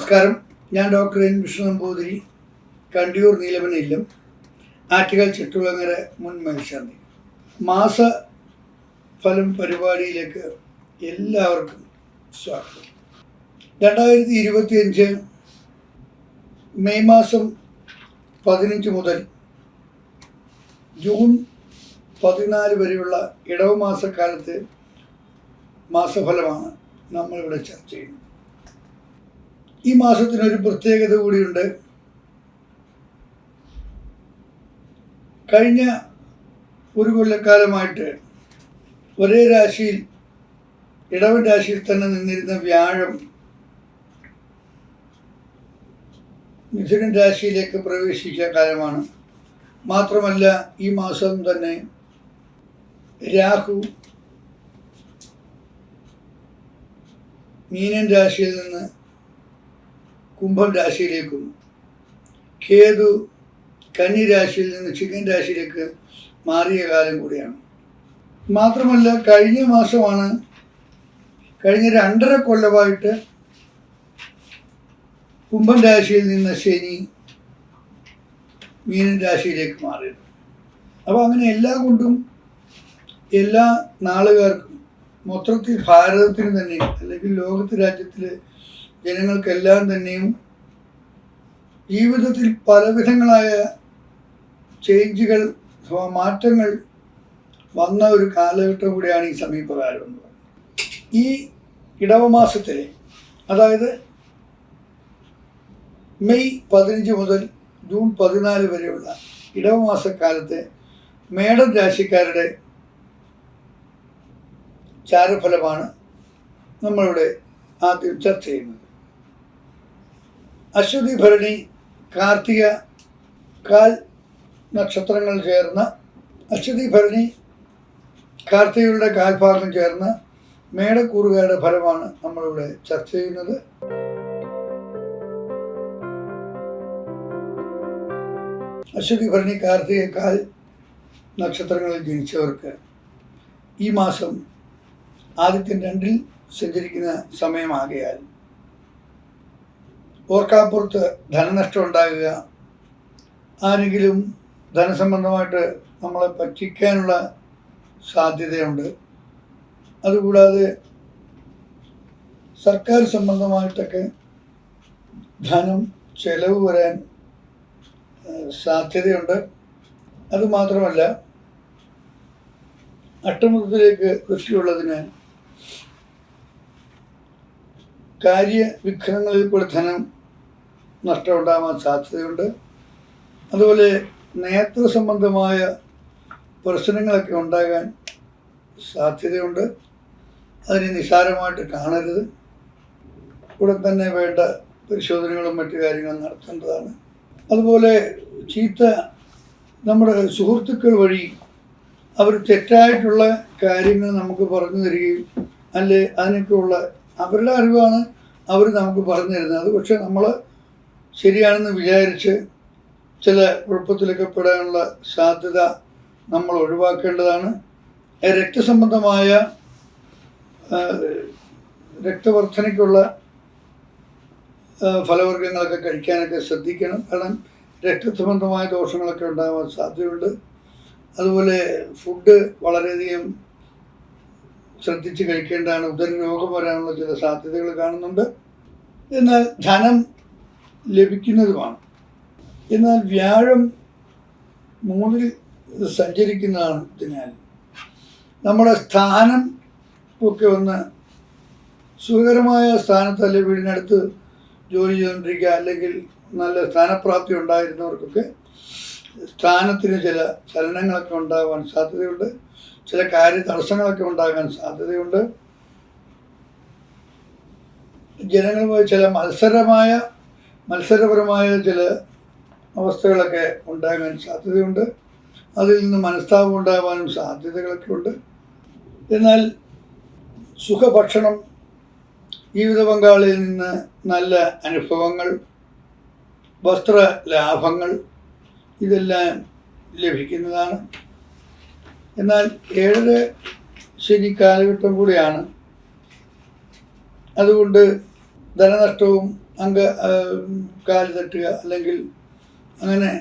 നമസ്കാരം. ഞാൻ doctor N Vishnu Namboothiri, Kandiyoor നീലമനയിലും Attukal ചിറ്റുളങ്ങര മുൻ മേൽശാന്തി. മാസഫലം പരിപാടിയിലേക്ക് എല്ലാവർക്കും സ്വാഗതം. 2025 മെയ് മാസം 15 മുതൽ ജൂൺ 14 വരെയുള്ള ഇടവ മാസക്കാലത്തെ മാസഫലമാണ് നമ്മളിവിടെ ചർച്ച ചെയ്യുന്നത്. ഈ മാസത്തിനൊരു പ്രത്യേകത കൂടിയുണ്ട്. കഴിഞ്ഞ ഒരു കൊല്ലക്കാലമായിട്ട് ഒരേ രാശിയിൽ, ഇടവൻ രാശിയിൽ തന്നെ നിന്നിരുന്ന വ്യാഴം മിഥുനൻ രാശിയിലേക്ക് പ്രവേശിച്ച കാലമാണ്. മാത്രമല്ല, ഈ മാസം തന്നെ രാഹു മീനൻ രാശിയിൽ നിന്ന് കുംഭം രാശിയിലേക്കും കേതു കന്നി രാശിയിൽ നിന്ന് ചിങ്ങൻ രാശിയിലേക്ക് മാറിയ കാലം കൂടിയാണ്. മാത്രമല്ല, കഴിഞ്ഞ മാസമാണ്, കഴിഞ്ഞ 2.5 കൊല്ലമായിട്ട് കുംഭം രാശിയിൽ നിന്ന് ശനി മീനൻ രാശിയിലേക്ക് മാറിയത്. അപ്പോൾ അങ്ങനെ എല്ലാം കൊണ്ടും എല്ലാ നാളുകാർക്കും, മൊത്തത്തിൽ ഭാരതത്തിന് തന്നെ അല്ലെങ്കിൽ ലോകത്ത് രാജ്യത്തിലെ ജനങ്ങൾക്കെല്ലാം തന്നെയും ജീവിതത്തിൽ പലവിധങ്ങളായ ചേഞ്ചുകൾ, മാറ്റങ്ങൾ വന്ന ഒരു കാലഘട്ടം കൂടിയാണ് ഈ സമീപകാലം എന്ന് പറയുന്നത്. ഈ ഇടവമാസത്തിലെ, അതായത് മെയ് 15 മുതൽ ജൂൺ 14 വരെയുള്ള ഇടവമാസക്കാലത്തെ മേടൻ രാശിക്കാരുടെ ചാരഫലമാണ് നമ്മളിവിടെ ആദ്യം ചർച്ച ചെയ്യുന്നത്. അശ്വതി, ഭരണി, കാർത്തിക കാൽ നക്ഷത്രങ്ങൾ ചേർന്ന, അശ്വതി, ഭരണി, കാർത്തികയുടെ കാൽഭാഗം ചേർന്ന മേടക്കൂറുകാരുടെ ഫലമാണ് നമ്മളിവിടെ ചർച്ച ചെയ്യുന്നത്. അശ്വതി, ഭരണി, കാർത്തിക കാൽ നക്ഷത്രങ്ങളിൽ ജനിച്ചവർക്ക് ഈ മാസം ആദിത്യം 2-ൽ സഞ്ചരിക്കുന്ന സമയമാകയാൽ ഓർക്കാപ്പുറത്ത് ധനനഷ്ടം ഉണ്ടാകുക, ആരെങ്കിലും ധനസംബന്ധമായിട്ട് നമ്മളെ പറ്റിക്കാനുള്ള സാധ്യതയുണ്ട്. അതുകൂടാതെ സർക്കാർ സംബന്ധമായിട്ടൊക്കെ ധനം ചെലവ് വരാൻ സാധ്യതയുണ്ട്. അതുമാത്രമല്ല, അഷ്ടമത്തിലേക്ക് ദൃഷ്ടിയുള്ളതിന് കാര്യവിഘ്നങ്ങളിൽ കൂടെ ധനം നഷ്ടമുണ്ടാകാൻ സാധ്യതയുണ്ട്. അതുപോലെ നേത്ര സംബന്ധമായ പ്രശ്നങ്ങളൊക്കെ ഉണ്ടാകാൻ സാധ്യതയുണ്ട്. അതിനെ നിസ്സാരമായിട്ട് കാണരുത്. ഉടൻ തന്നെ വേണ്ട പരിശോധനകളും മറ്റു കാര്യങ്ങളും നടത്തേണ്ടതാണ്. അതുപോലെ നമ്മുടെ സുഹൃത്തുക്കൾ വഴി അവർ തെറ്റായിട്ടുള്ള കാര്യങ്ങൾ നമുക്ക് പറഞ്ഞു തരികയും, അല്ലെ അതിനൊക്കെയുള്ള അവരുടെ അറിവാണ് അവർ നമുക്ക് പറഞ്ഞു തരുന്നത്. അത് പക്ഷെ നമ്മൾ ശരിയാണെന്ന് വിചാരിച്ച് ചില കുഴപ്പത്തിലൊക്കെ പെടാനുള്ള സാധ്യത നമ്മൾ ഒഴിവാക്കേണ്ടതാണ്. രക്തസംബന്ധമായ രക്തവർദ്ധനയ്ക്കുള്ള ഫലവർഗ്ഗങ്ങളൊക്കെ കഴിക്കാനൊക്കെ ശ്രദ്ധിക്കണം. കാരണം രക്തസംബന്ധമായ ദോഷങ്ങളൊക്കെ ഉണ്ടാകാൻ സാധ്യതയുണ്ട്. അതുപോലെ ഫുഡ് വളരെയധികം ശ്രദ്ധിച്ച് കഴിക്കേണ്ടതാണ്. ഉദരരോഗം വരാനുള്ള ചില സാധ്യതകൾ കാണുന്നുണ്ട്. എന്നാൽ ധനം ലഭിക്കുന്നതുമാണ്. എന്നാൽ വ്യാഴം 3-ൽ സഞ്ചരിക്കുന്നതിനാൽ നമ്മുടെ സ്ഥാനം ഒക്കെ ഒന്ന് സുഖകരമായ സ്ഥാനത്ത്, അല്ലെങ്കിൽ വീടിനടുത്ത് ജോലി ചെയ്തുകൊണ്ടിരിക്കുക, അല്ലെങ്കിൽ നല്ല സ്ഥാനപ്രാപ്തി ഉണ്ടായിരുന്നവർക്കൊക്കെ സ്ഥാനത്തിന് ചില ചലനങ്ങളൊക്കെ ഉണ്ടാകാൻ സാധ്യതയുണ്ട്. ചില കാര്യതടസ്സങ്ങളൊക്കെ ഉണ്ടാകാൻ സാധ്യതയുണ്ട്. ജനങ്ങളുമായി ചില മത്സരപരമായ ചില അവസ്ഥകളൊക്കെ ഉണ്ടാകാൻ സാധ്യതയുണ്ട്. അതിൽ നിന്ന് മനസ്താപം ഉണ്ടാകാനും സാധ്യതകളൊക്കെ ഉണ്ട്. എന്നാൽ സുഖഭക്ഷണം, ജീവിത പങ്കാളിയിൽ നിന്ന് നല്ല അനുഭവങ്ങൾ, വസ്ത്ര ലാഭങ്ങൾ, ഇതെല്ലാം ലഭിക്കുന്നതാണ്. എന്നാൽ 7 ശനി കാലഘട്ടം കൂടിയാണ്. അതുകൊണ്ട് ധനനഷ്ടവും കാല് തട്ടുക, അല്ലെങ്കിൽ അങ്ങനെ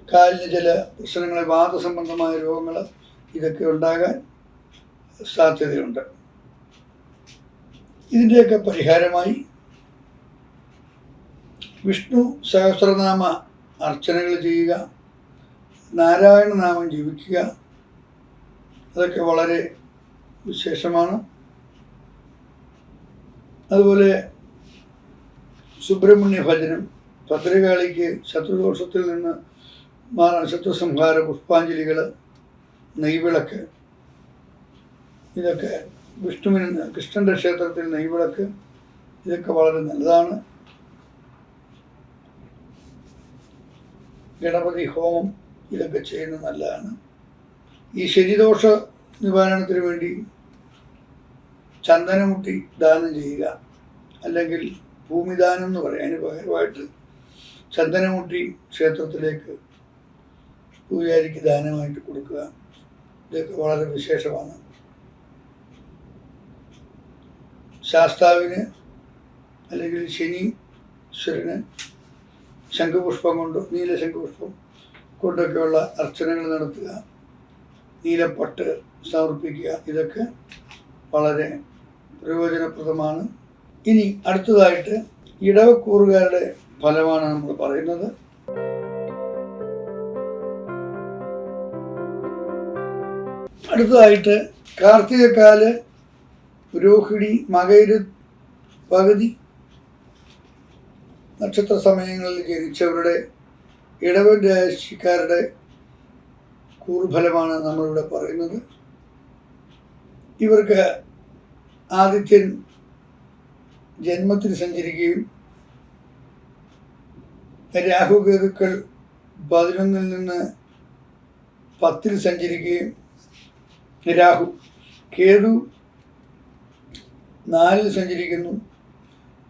കാലിന് ചില പ്രശ്നങ്ങൾ, വാതസംബന്ധമായ രോഗങ്ങൾ, ഇതൊക്കെ ഉണ്ടാകാൻ സാധ്യതയുണ്ട്. ഇതിൻ്റെയൊക്കെ പരിഹാരമായി വിഷ്ണു സഹസ്രനാമ അർച്ചനകൾ ചെയ്യുക, നാരായണ നാമം ജപിക്കുക, അതൊക്കെ വളരെ വിശേഷമാണ്. അതുപോലെ സുബ്രഹ്മണ്യ ഭജനം, ഭദ്രകാളിക്ക് ശത്രുദോഷത്തിൽ നിന്ന് മാറാൻ ശത്രുസംഹാര പുഷ്പാഞ്ജലികൾ, നെയ്വിളക്ക്, ഇതൊക്കെ വിഷ്ണുവിന് കൃഷ്ണൻ്റെ ക്ഷേത്രത്തിൽ നെയ്വിളക്ക്, ഇതൊക്കെ വളരെ നല്ലതാണ്. ഗണപതി ഹോമം, ഇതൊക്കെ ചെയ്യുന്നത് നല്ലതാണ്. ഈ ശനിദോഷ നിവാരണത്തിന് വേണ്ടി ചന്ദനമുട്ടി ദാനം ചെയ്യുക, അല്ലെങ്കിൽ ഭൂമിദാനം എന്ന് പറയും. അതിന് പകരമായിട്ട് ചന്ദനമുട്ടി ക്ഷേത്രത്തിലേക്ക് പൂജാരിക്ക് ദാനമായിട്ട് കൊടുക്കുക, ഇതൊക്കെ വളരെ വിശേഷമാണ്. ശാസ്താവിന് അല്ലെങ്കിൽ ശനീശ്വരന് ശംഖുപുഷ്പം കൊണ്ട്, നീലശംഖുപുഷ്പം കൊണ്ടൊക്കെയുള്ള അർച്ചനകൾ നടത്തുക, നീലപ്പട്ട് സമർപ്പിക്കുക, ഇതൊക്കെ വളരെ പ്രയോജനപ്രദമാണ്. ഇനി അടുത്തതായിട്ട് ഇടവക്കൂറുകാരുടെ ഫലമാണ് നമ്മൾ പറയുന്നത്. അടുത്തതായിട്ട് കാർത്തികക്കാല്, രോഹിണി, മകയിര്, പകുതി നക്ഷത്ര സമയങ്ങളിൽ ജനിച്ചവരുടെ ഇടവൻ രാശിക്കാരുടെ കൂറുഫലമാണ് നമ്മളിവിടെ പറയുന്നത്. ഇവർക്ക് ആദിത്യൻ ജന്മത്തിൽ സഞ്ചരിക്കുകയും രാഹുകേതുക്കൾ 11 നിന്ന് 10 സഞ്ചരിക്കുകയും, രാഹു കേതു 4 സഞ്ചരിക്കുന്നു,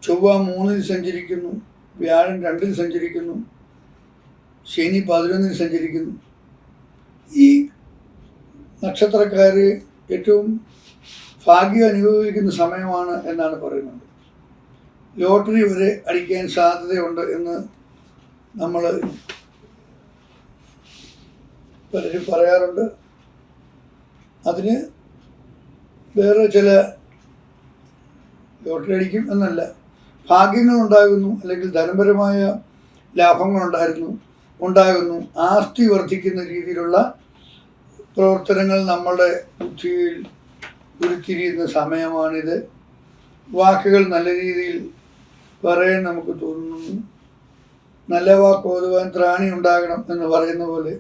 ചൊവ്വ 3 സഞ്ചരിക്കുന്നു, വ്യാഴം 2 സഞ്ചരിക്കുന്നു, ശനി 11 സഞ്ചരിക്കുന്നു. ഈ നക്ഷത്രക്കാർ ഏറ്റവും ഭാഗ്യം അനുഭവിക്കുന്ന സമയമാണ് എന്നാണ് പറയുന്നത്. ലോട്ടറി വരെ അടിക്കാൻ സാധ്യതയുണ്ട് എന്ന് നമ്മൾ പലരും പറയാറുണ്ട്. അതിന് വേറെ ചില ലോട്ടറി അടിക്കും എന്നല്ല, ഭാഗ്യങ്ങളുണ്ടാകുന്നു, അല്ലെങ്കിൽ ധനപരമായ ലാഭങ്ങളുണ്ടാകുന്നു, ആസ്തി വർദ്ധിക്കുന്ന രീതിയിലുള്ള പ്രവർത്തനങ്ങൾ നമ്മളുടെ ബുദ്ധിയിൽ ഉരുത്തിരിയുന്ന സമയമാണിത്. വാക്കുകൾ നല്ല രീതിയിൽ പറയാൻ നമുക്ക് തോന്നുന്നു. നല്ല വാക്ക് ഓതുവാൻ ത്രാണി ഉണ്ടാകണം എന്ന് പറയുന്ന പോലെ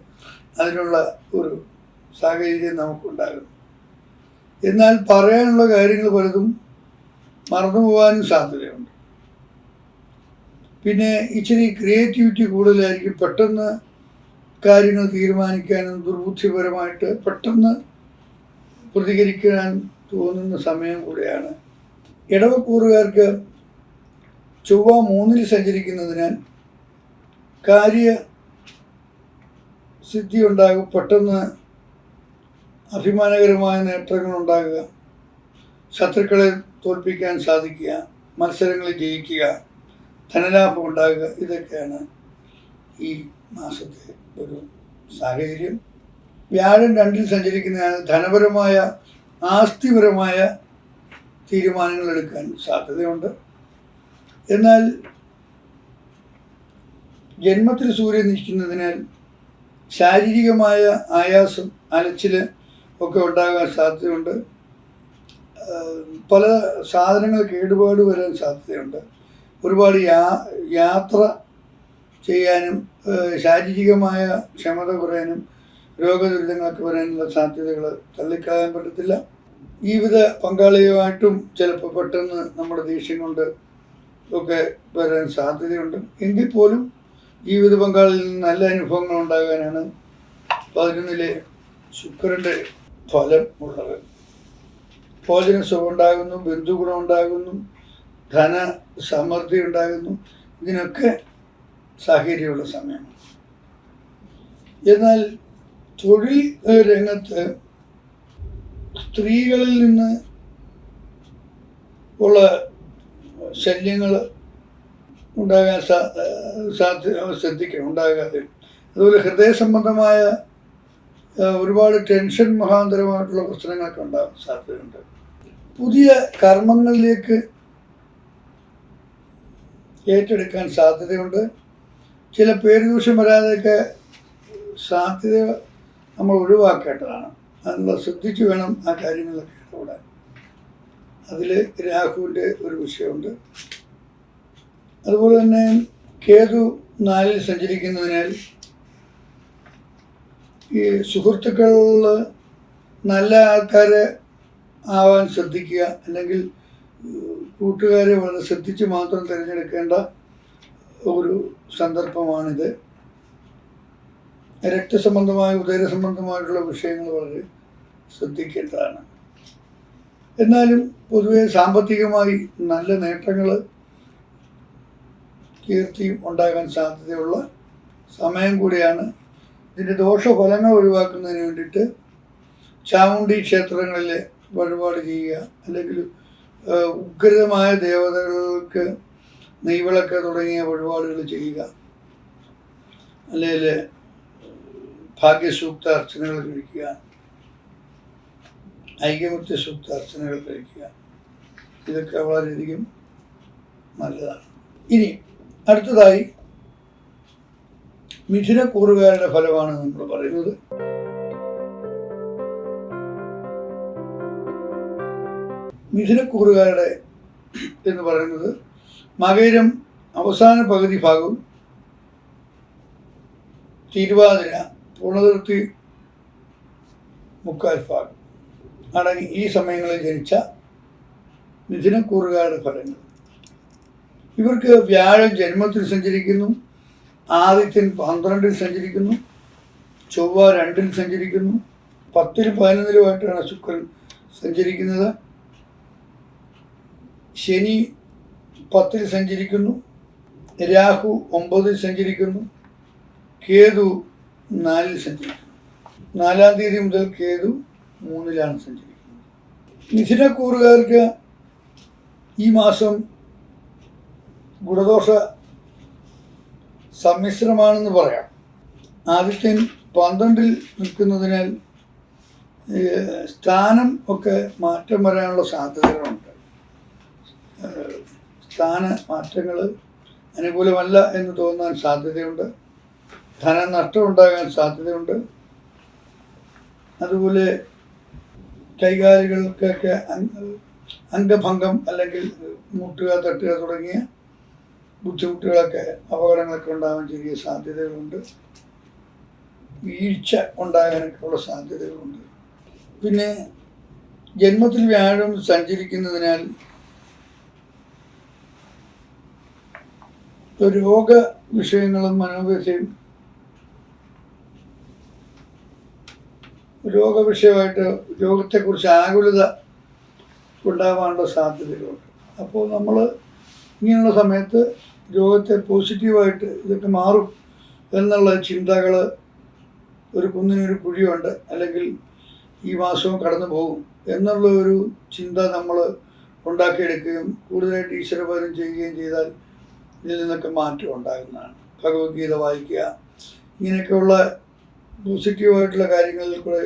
അതിനുള്ള ഒരു സാഹചര്യം നമുക്കുണ്ടാകും. എന്നാൽ പറയാനുള്ള കാര്യങ്ങൾ പലതും മറന്നു പോകാനും സാധ്യതയുണ്ട്. പിന്നെ ഇച്ചിരി ക്രിയേറ്റിവിറ്റി കൂടുതലായിരിക്കും. പെട്ടെന്ന് കാര്യങ്ങൾ തീരുമാനിക്കാനും ദുർബുദ്ധിപരമായിട്ട് പെട്ടെന്ന് പ്രതികരിക്കാൻ തോന്നുന്ന സമയം കൂടെയാണ്. ഇടവക്കൂറുകാർക്ക് ചൊവ്വ 3 സഞ്ചരിക്കുന്നതിനാൽ കാര്യസിദ്ധി ഉണ്ടാകും, പെട്ടെന്ന് അഭിമാനകരമായ നേട്ടങ്ങൾ ഉണ്ടാകുക, ശത്രുക്കളെ തോൽപ്പിക്കാൻ സാധിക്കുക, മത്സരങ്ങളിൽ ജയിക്കുക, ധനലാഭം ഉണ്ടാകുക, ഇതൊക്കെയാണ് ഈ മാസത്തെ ഒരു സാഹചര്യം. വ്യാഴം 2 സഞ്ചരിക്കുന്നതിനാൽ ധനപരമായ ആസ്തിപരമായ തീരുമാനങ്ങൾ എടുക്കാൻ സാധ്യതയുണ്ട്. എന്നാൽ ജന്മത്തിൽ സൂര്യൻ നിൽക്കുന്നതിനാൽ ശാരീരികമായ ആയാസം, അലച്ചിൽ ഒക്കെ ഉണ്ടാകാൻ സാധ്യതയുണ്ട്. പല സാധനങ്ങൾ കേടുപാട് വരാൻ സാധ്യതയുണ്ട്. ഒരുപാട് യാത്ര ചെയ്യാനും ശാരീരികമായ ക്ഷമത കുറയാനും രോഗദുരിതങ്ങളൊക്കെ വരാനുള്ള സാധ്യതകൾ തള്ളിക്കളയാൻ പറ്റത്തില്ല. ജീവിത പങ്കാളിയുമായിട്ടും ചിലപ്പോൾ പെട്ടെന്ന് നമ്മുടെ ദേഷ്യം കൊണ്ട് ഒക്കെ വരാൻ സാധ്യതയുണ്ട്. എങ്കിൽ പോലും ജീവിത പങ്കാളിയിൽ നിന്ന് നല്ല അനുഭവങ്ങൾ ഉണ്ടാകാനാണ് 11 ശുക്രൻ്റെ ഫലം ഉള്ളത്. ഭോജന സുഖം ഉണ്ടാകുന്നു, ബന്ധുഗുണം ഉണ്ടാകുന്നു, ധന സമൃദ്ധി ഉണ്ടാകുന്നു, ഇതിനൊക്കെ സാഹചര്യമുള്ള സമയമാണ്. എന്നാൽ തൊഴിൽ രംഗത്ത് സ്ത്രീകളിൽ നിന്ന് ഉള്ള ശല്യങ്ങൾ ഉണ്ടാകാൻ ശ്രദ്ധിക്കണം, ഉണ്ടാകാതെ. അതുപോലെ ഹൃദയ സംബന്ധമായ ഒരുപാട് ടെൻഷൻ മുഖാന്തരമായിട്ടുള്ള പ്രശ്നങ്ങളൊക്കെ ഉണ്ടാകാൻ സാധ്യതയുണ്ട്. പുതിയ കർമ്മങ്ങളിലേക്ക് ഏറ്റെടുക്കാൻ സാധ്യതയുണ്ട്. ചില പേരുദൂഷ്യം വരാതെയൊക്കെ സാധ്യത നമ്മൾ ഒഴിവാക്കേണ്ടതാണ്. അതിനുള്ള ശ്രദ്ധിച്ച് വേണം ആ കാര്യങ്ങളിലൊക്കെ ഇടപെടാൻ. അതിൽ രാഹുവിൻ്റെ ഒരു വിഷയമുണ്ട്. അതുപോലെ തന്നെ കേതു 4-ൽ സഞ്ചരിക്കുന്നതിനാൽ ഈ സുഹൃത്തുക്കളിൽ നല്ല ആൾക്കാരെ ആവാൻ ശ്രദ്ധിക്കുക, അല്ലെങ്കിൽ കൂട്ടുകാരെ വളരെ ശ്രദ്ധിച്ച് മാത്രം തിരഞ്ഞെടുക്കേണ്ട ഒരു സന്ദർഭമാണിത്. രക്തസംബന്ധമായ ഉദര സംബന്ധമായിട്ടുള്ള വിഷയങ്ങൾ വളരെ ശ്രദ്ധിക്കേണ്ടതാണ്. എന്നാലും പൊതുവെ സാമ്പത്തികമായി നല്ല നേട്ടങ്ങൾ, കീർത്തിയും ഉണ്ടാകാൻ സാധ്യതയുള്ള സമയം കൂടിയാണ്. ഇതിൻ്റെ ദോഷഫലങ്ങൾ ഒഴിവാക്കുന്നതിന് വേണ്ടിയിട്ട് ചാമുണ്ഡി ക്ഷേത്രങ്ങളിൽ വഴിപാട് ചെയ്യുക, അല്ലെങ്കിൽ ഉഗ്രമായ ദേവതകൾക്ക് നെയ്വിളക്ക് തുടങ്ങിയ വഴിപാടുകൾ ചെയ്യുക, അല്ലെങ്കിൽ ഭാഗ്യസൂക്ത അർച്ചനകൾ കഴിക്കുക, ഐകമത്യ സൂക്ത അർച്ചനകൾ കഴിക്കുക. ഇതൊക്കെ വളരെയധികം നല്ലതാണ്. ഇനി അടുത്തതായി മിഥുനക്കൂറുകാരുടെ ഫലമാണ് നമ്മൾ പറയുന്നത്. മിഥുനക്കൂറുകാരുടെ എന്ന് പറയുന്നത് മകരം അവസാന പകുതി ഭാഗവും, തിരുവാതിര പുണർത്തി മുക്കാൽ ഭാഗം അടങ്ങി ഈ സമയങ്ങളിൽ ജനിച്ച മിഥുനക്കൂറുകാരുടെ ഫലങ്ങൾ. ഇവർക്ക് വ്യാഴം ജന്മത്തിൽ സഞ്ചരിക്കുന്നു, ആദിത്യൻ 12-ൽ സഞ്ചരിക്കുന്നു, ചൊവ്വ 2-ൽ സഞ്ചരിക്കുന്നു, 10-ലും 11-ലുമായിട്ടാണ് ശുക്രൻ സഞ്ചരിക്കുന്നത്. ശനി 10-ൽ സഞ്ചരിക്കുന്നു, രാഹു 9-ൽ സഞ്ചരിക്കുന്നു, കേതു 4-ൽ സഞ്ചരിക്കുന്നു. 4-ാം തീയതി മുതൽ കേതു 3-ലാണ് സഞ്ചരിക്കുന്നത്. മിഥുനക്കൂറുകാർക്ക് ഈ മാസം ഗുണദോഷ സമ്മിശ്രമാണെന്ന് പറയാം. ആദിത്യൻ 12-ൽ നിൽക്കുന്നതിനാൽ സ്ഥാനം ഒക്കെ മാറ്റം വരാനുള്ള സാധ്യതകളുണ്ട്. സ്ഥാന മാറ്റങ്ങൾ അനുകൂലമല്ല എന്ന് തോന്നാൻ സാധ്യതയുണ്ട്. ധനനഷ്ടം ഉണ്ടാകാൻ സാധ്യതയുണ്ട്. അതുപോലെ കൈകാലുകൾക്കൊക്കെ അംഗഭംഗം അല്ലെങ്കിൽ മുട്ടുക, തട്ടുക തുടങ്ങിയ ബുദ്ധിമുട്ടുകളൊക്കെ, അപകടങ്ങളൊക്കെ ഉണ്ടാകാൻ ചെറിയ സാധ്യതകളുണ്ട്. വീഴ്ച ഉണ്ടാകാനൊക്കെ ഉള്ള സാധ്യതകളുണ്ട്. പിന്നെ ജന്മത്തിൽ വ്യാഴം സഞ്ചരിക്കുന്നതിനാൽ രോഗ വിഷയങ്ങളും മനോവ്യഥയും രോഗവിഷയമായിട്ട് രോഗത്തെക്കുറിച്ച് ആകുലത ഉണ്ടാകാനുള്ള സാധ്യതകളുണ്ട്. അപ്പോൾ നമ്മൾ ഇങ്ങനെയുള്ള സമയത്ത് രോഗത്തെ പോസിറ്റീവായിട്ട് ഇതൊക്കെ മാറും എന്നുള്ള ചിന്തകൾ, ഒരു കുന്നിനൊരു കുഴിയുണ്ട്, അല്ലെങ്കിൽ ഈ മാസവും കടന്നു പോകും എന്നുള്ള ഒരു ചിന്ത നമ്മൾ ഉണ്ടാക്കിയെടുക്കുകയും കൂടുതലായിട്ട് ഈശ്വരഭജനം ചെയ്യുകയും ചെയ്താൽ ഇതിൽ നിന്നൊക്കെ മാറ്റം ഉണ്ടാകുന്നതാണ്. ഭഗവത്ഗീത വായിക്കുക, ഇങ്ങനെയൊക്കെയുള്ള പോസിറ്റീവായിട്ടുള്ള കാര്യങ്ങളിൽ കൂടെ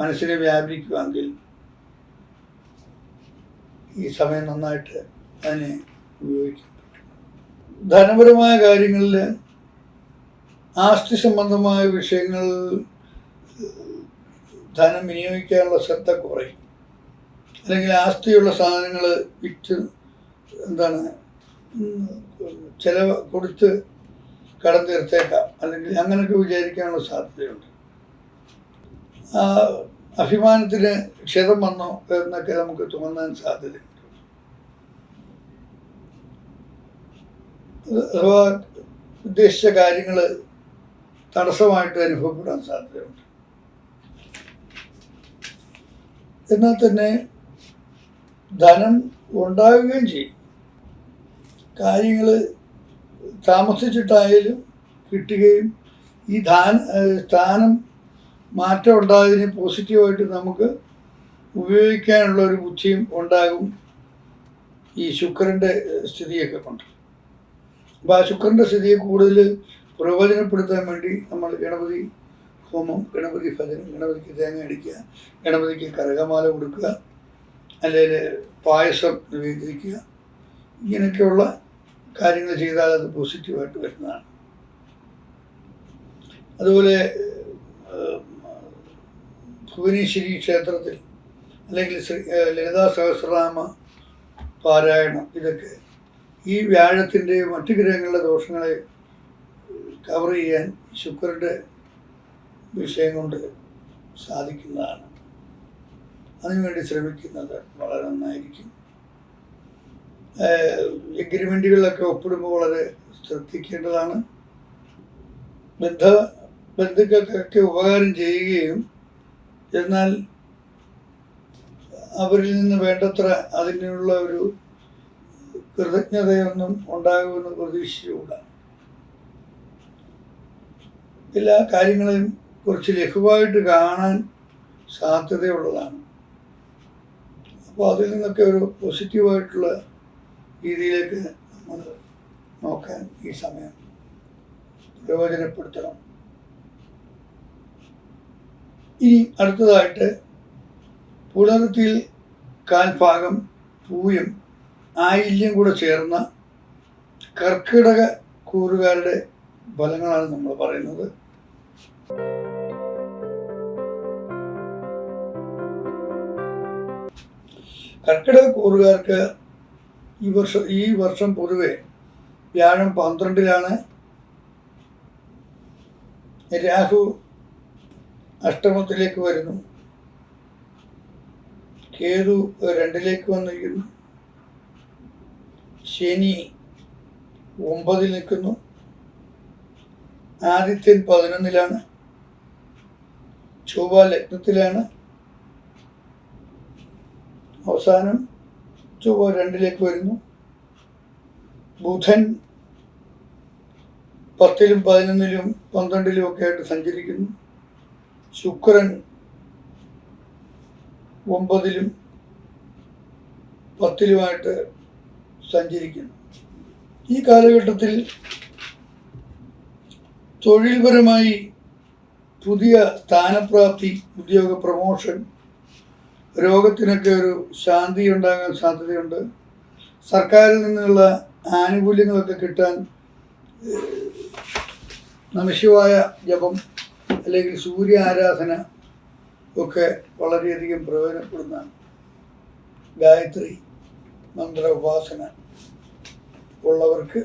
മനസ്സിനെ വ്യാപരിക്കുമെങ്കിൽ ഈ സമയം നന്നായിട്ട് അതിനെ ഉപയോഗിക്കാൻ പറ്റും. ധനപരമായ കാര്യങ്ങളിൽ ആസ്തി സംബന്ധമായ വിഷയങ്ങളിൽ ധനം വിനിയോഗിക്കാനുള്ള ശ്രദ്ധ കുറയും. അല്ലെങ്കിൽ ആസ്തിയുള്ള സാധനങ്ങൾ വിറ്റ് ചിലവ് കൊടുത്ത് കടം തീർത്തേക്കാം, അല്ലെങ്കിൽ അങ്ങനെയൊക്കെ വിചാരിക്കാനുള്ള സാധ്യതയുണ്ട്. അഭിമാനത്തിന് ക്ഷതം വന്നോ എന്നൊക്കെ നമുക്ക് തോന്നാൻ സാധ്യതയുണ്ട്. അഥവാ ഉദ്ദേശിച്ച കാര്യങ്ങൾ തടസ്സമായിട്ട് അനുഭവപ്പെടാൻ സാധ്യതയുണ്ട്. എന്നാൽ തന്നെ ധനം ഉണ്ടാവുകയും ചെയ്യും. കാര്യങ്ങൾ താമസിച്ചിട്ടായാലും കിട്ടുകയും ഈ സ്ഥാനം മാറ്റം ഉണ്ടായതിനെ പോസിറ്റീവായിട്ട് നമുക്ക് ഉപയോഗിക്കാനുള്ള ഒരു ബുദ്ധിയും ഉണ്ടാകും. ഈ ശുക്രൻ്റെ സ്ഥിതിയൊക്കെ കൊണ്ട്. അപ്പോൾ ആ ശുക്രൻ്റെ സ്ഥിതിയെ കൂടുതൽ പ്രയോജനപ്പെടുത്താൻ വേണ്ടി നമ്മൾ ഗണപതി ഹോമം, ഗണപതി ഭജനം, ഗണപതിക്ക് തേങ്ങ അടിക്കുക, ഗണപതിക്ക് കരകമാല കൊടുക്കുക, അല്ലെങ്കിൽ പായസം നിവേദിക്കുക, ഇങ്ങനെയൊക്കെയുള്ള കാര്യങ്ങൾ ചെയ്താൽ അത് പോസിറ്റീവായിട്ട് വരുന്നതാണ്. അതുപോലെ ഭുവനേശ്വരി ക്ഷേത്രത്തിൽ അല്ലെങ്കിൽ ലളിതാ സഹസ്രനാമ പാരായണം, ഇതൊക്കെ ഈ വ്യാഴത്തിൻ്റെ മറ്റു ഗ്രഹങ്ങളുടെ ദോഷങ്ങളെ കവർ ചെയ്യാൻ ശുക്രൻ്റെ വിഷയം കൊണ്ട് സാധിക്കുന്നതാണ്. അതിനുവേണ്ടി ശ്രമിക്കുന്നത് വളരെ നന്നായിരിക്കും. എഗ്രിമെൻറ്റുകളിലൊക്കെ ഒപ്പിടുമ്പോൾ വളരെ ശ്രദ്ധിക്കേണ്ടതാണ്. ബന്ധുക്കൾക്കൊക്കെ ഉപകാരം ചെയ്യുകയും എന്നാൽ അവരിൽ നിന്ന് വേണ്ടത്ര അതിനുള്ള ഒരു കൃതജ്ഞതയൊന്നും ഉണ്ടാകുമെന്ന് പ്രതീക്ഷിച്ചുകൂടാ. എല്ലാ കാര്യങ്ങളെയും കുറച്ച് ലഘുവായിട്ട് കാണാൻ സാധ്യതയുള്ളതാണ്. അപ്പോൾ അതിൽ നിന്നൊക്കെ ഒരു പോസിറ്റീവായിട്ടുള്ള രീതിയിലേക്ക് നമ്മൾ നോക്കാൻ ഈ സമയം പ്രയോജനപ്പെടുത്തണം. ഇനി അടുത്തതായിട്ട് പുണർത്തിൽ കാൽഭാഗം പൂയം ആയില്യം കൂടെ ചേർന്ന കർക്കിടക കൂറുകാരുടെ ഫലങ്ങളാണ് നമ്മൾ പറയുന്നത്. കർക്കിടക കൂറുകാർക്ക് ഈ വർഷം പൊതുവെ വ്യാഴം 12-ലാണ്, രാഹു അഷ്ടമത്തിലേക്ക് വരുന്നു, കേതു 2-ലേക്ക് വന്നിരിക്കുന്നു, ശനി 9-ൽ നിൽക്കുന്നു, ആദിത്യൻ 11-ലാണ്, ചൊവ്വ ലഗ്നത്തിലാണ്, അവസാനം ചൊവ്വ 2-ലേക്ക് വരുന്നു, ബുധൻ 10-ലും 11-ലും 12-ലും ഒക്കെ ആയിട്ട് സഞ്ചരിക്കുന്നു, ശുക്രൻ 9-ലും 10-ലുമായിട്ട് സഞ്ചരിക്കുന്നു. ഈ കാലഘട്ടത്തിൽ തൊഴിൽപരമായി പുതിയ സ്ഥാനപ്രാപ്തി, ഉദ്യോഗ പ്രമോഷൻ, രോഗത്തിനൊക്കെ ഒരു ശാന്തി ഉണ്ടാകാൻ സാധ്യതയുണ്ട്. സർക്കാരിൽ നിന്നുള്ള ആനുകൂല്യങ്ങളൊക്കെ കിട്ടാൻ നമഃശിവായ ജപം അല്ലെങ്കിൽ സൂര്യ ആരാധന ഒക്കെ വളരെയധികം പ്രയോജനപ്പെടുന്നതാണ്. ഗായത്രി മന്ത്ര ഉപാസന ഉള്ളവർക്ക്,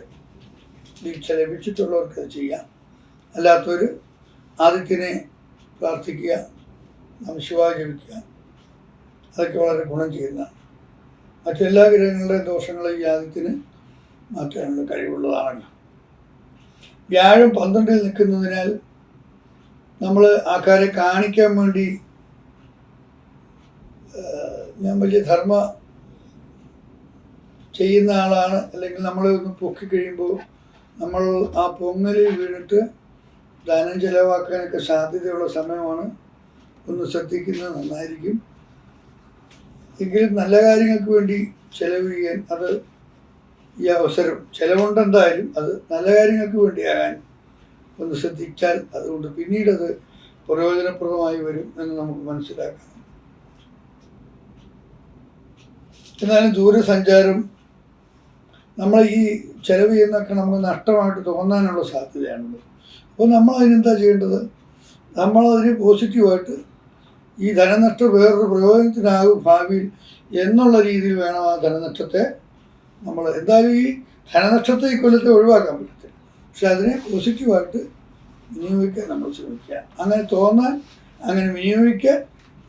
ദീക്ഷ ലഭിച്ചിട്ടുള്ളവർക്ക് അത് ചെയ്യാം. അല്ലാത്തവർ ആദിത്യനെ പ്രാർത്ഥിക്കുക, നമഃശിവായ ജപിക്കുക, അതൊക്കെ വളരെ ഗുണം ചെയ്യുന്നതാണ്. മറ്റെല്ലാ ഗ്രഹങ്ങളുടെയും ദോഷങ്ങളെ ഈ ആദിത്യന് മാറ്റാനുള്ള കഴിവുള്ളതാണല്ലോ. വ്യാഴം 12-ൽ നിൽക്കുന്നതിനാൽ നമ്മൾ ആൾക്കാരെ കാണിക്കാൻ വേണ്ടി ഞാൻ വലിയ ധർമ്മ ചെയ്യുന്ന ആളാണ്, അല്ലെങ്കിൽ നമ്മളെ ഒന്ന് പൊക്കിക്കഴിയുമ്പോൾ നമ്മൾ ആ പൊങ്ങലിൽ വീണിട്ട് ധനം ചെലവാക്കാനൊക്കെ സാധ്യതയുള്ള സമയമാണ്. ഒന്ന് ശ്രദ്ധിക്കുന്നത് നന്നായിരിക്കും. എങ്കിലും നല്ല കാര്യങ്ങൾക്ക് വേണ്ടി ചെലവ് ചെയ്യാൻ, അത് ഈ അവസരം ചിലവുണ്ടെന്തായാലും അത് നല്ല കാര്യങ്ങൾക്ക് വേണ്ടിയാകാൻ ഒന്ന് ശ്രദ്ധിച്ചാൽ അതുകൊണ്ട് പിന്നീട് അത് പ്രയോജനപ്രദമായി വരും എന്ന് നമുക്ക് മനസ്സിലാക്കാം. എന്നാലും ദൂരസഞ്ചാരം നമ്മൾ ഈ ചെലവ് ചെയ്യുന്നതൊക്കെ നമുക്ക് നഷ്ടമായിട്ട് തോന്നാനുള്ള സാധ്യതയാണുള്ളത്. അപ്പോൾ നമ്മൾ അതിനെന്താ ചെയ്യേണ്ടത്? നമ്മളതിന് പോസിറ്റീവായിട്ട് ഈ ധനനഷ്ടം വേറൊരു പ്രയോജനത്തിനാകും ഭാവിയിൽ എന്നുള്ള രീതിയിൽ വേണം ആ ധനനഷ്ടത്തെ നമ്മൾ, എന്തായാലും ഈ ധനനഷ്ടത്തെ ഈ കൊല്ലത്തെ ഒഴിവാക്കാൻ പറ്റത്തില്ല, പക്ഷെ അതിനെ പോസിറ്റീവായിട്ട് വിനിയോഗിക്കാൻ നമ്മൾ ശ്രമിക്കുക. അങ്ങനെ തോന്നാൻ, അങ്ങനെ വിനിയോഗിക്കാൻ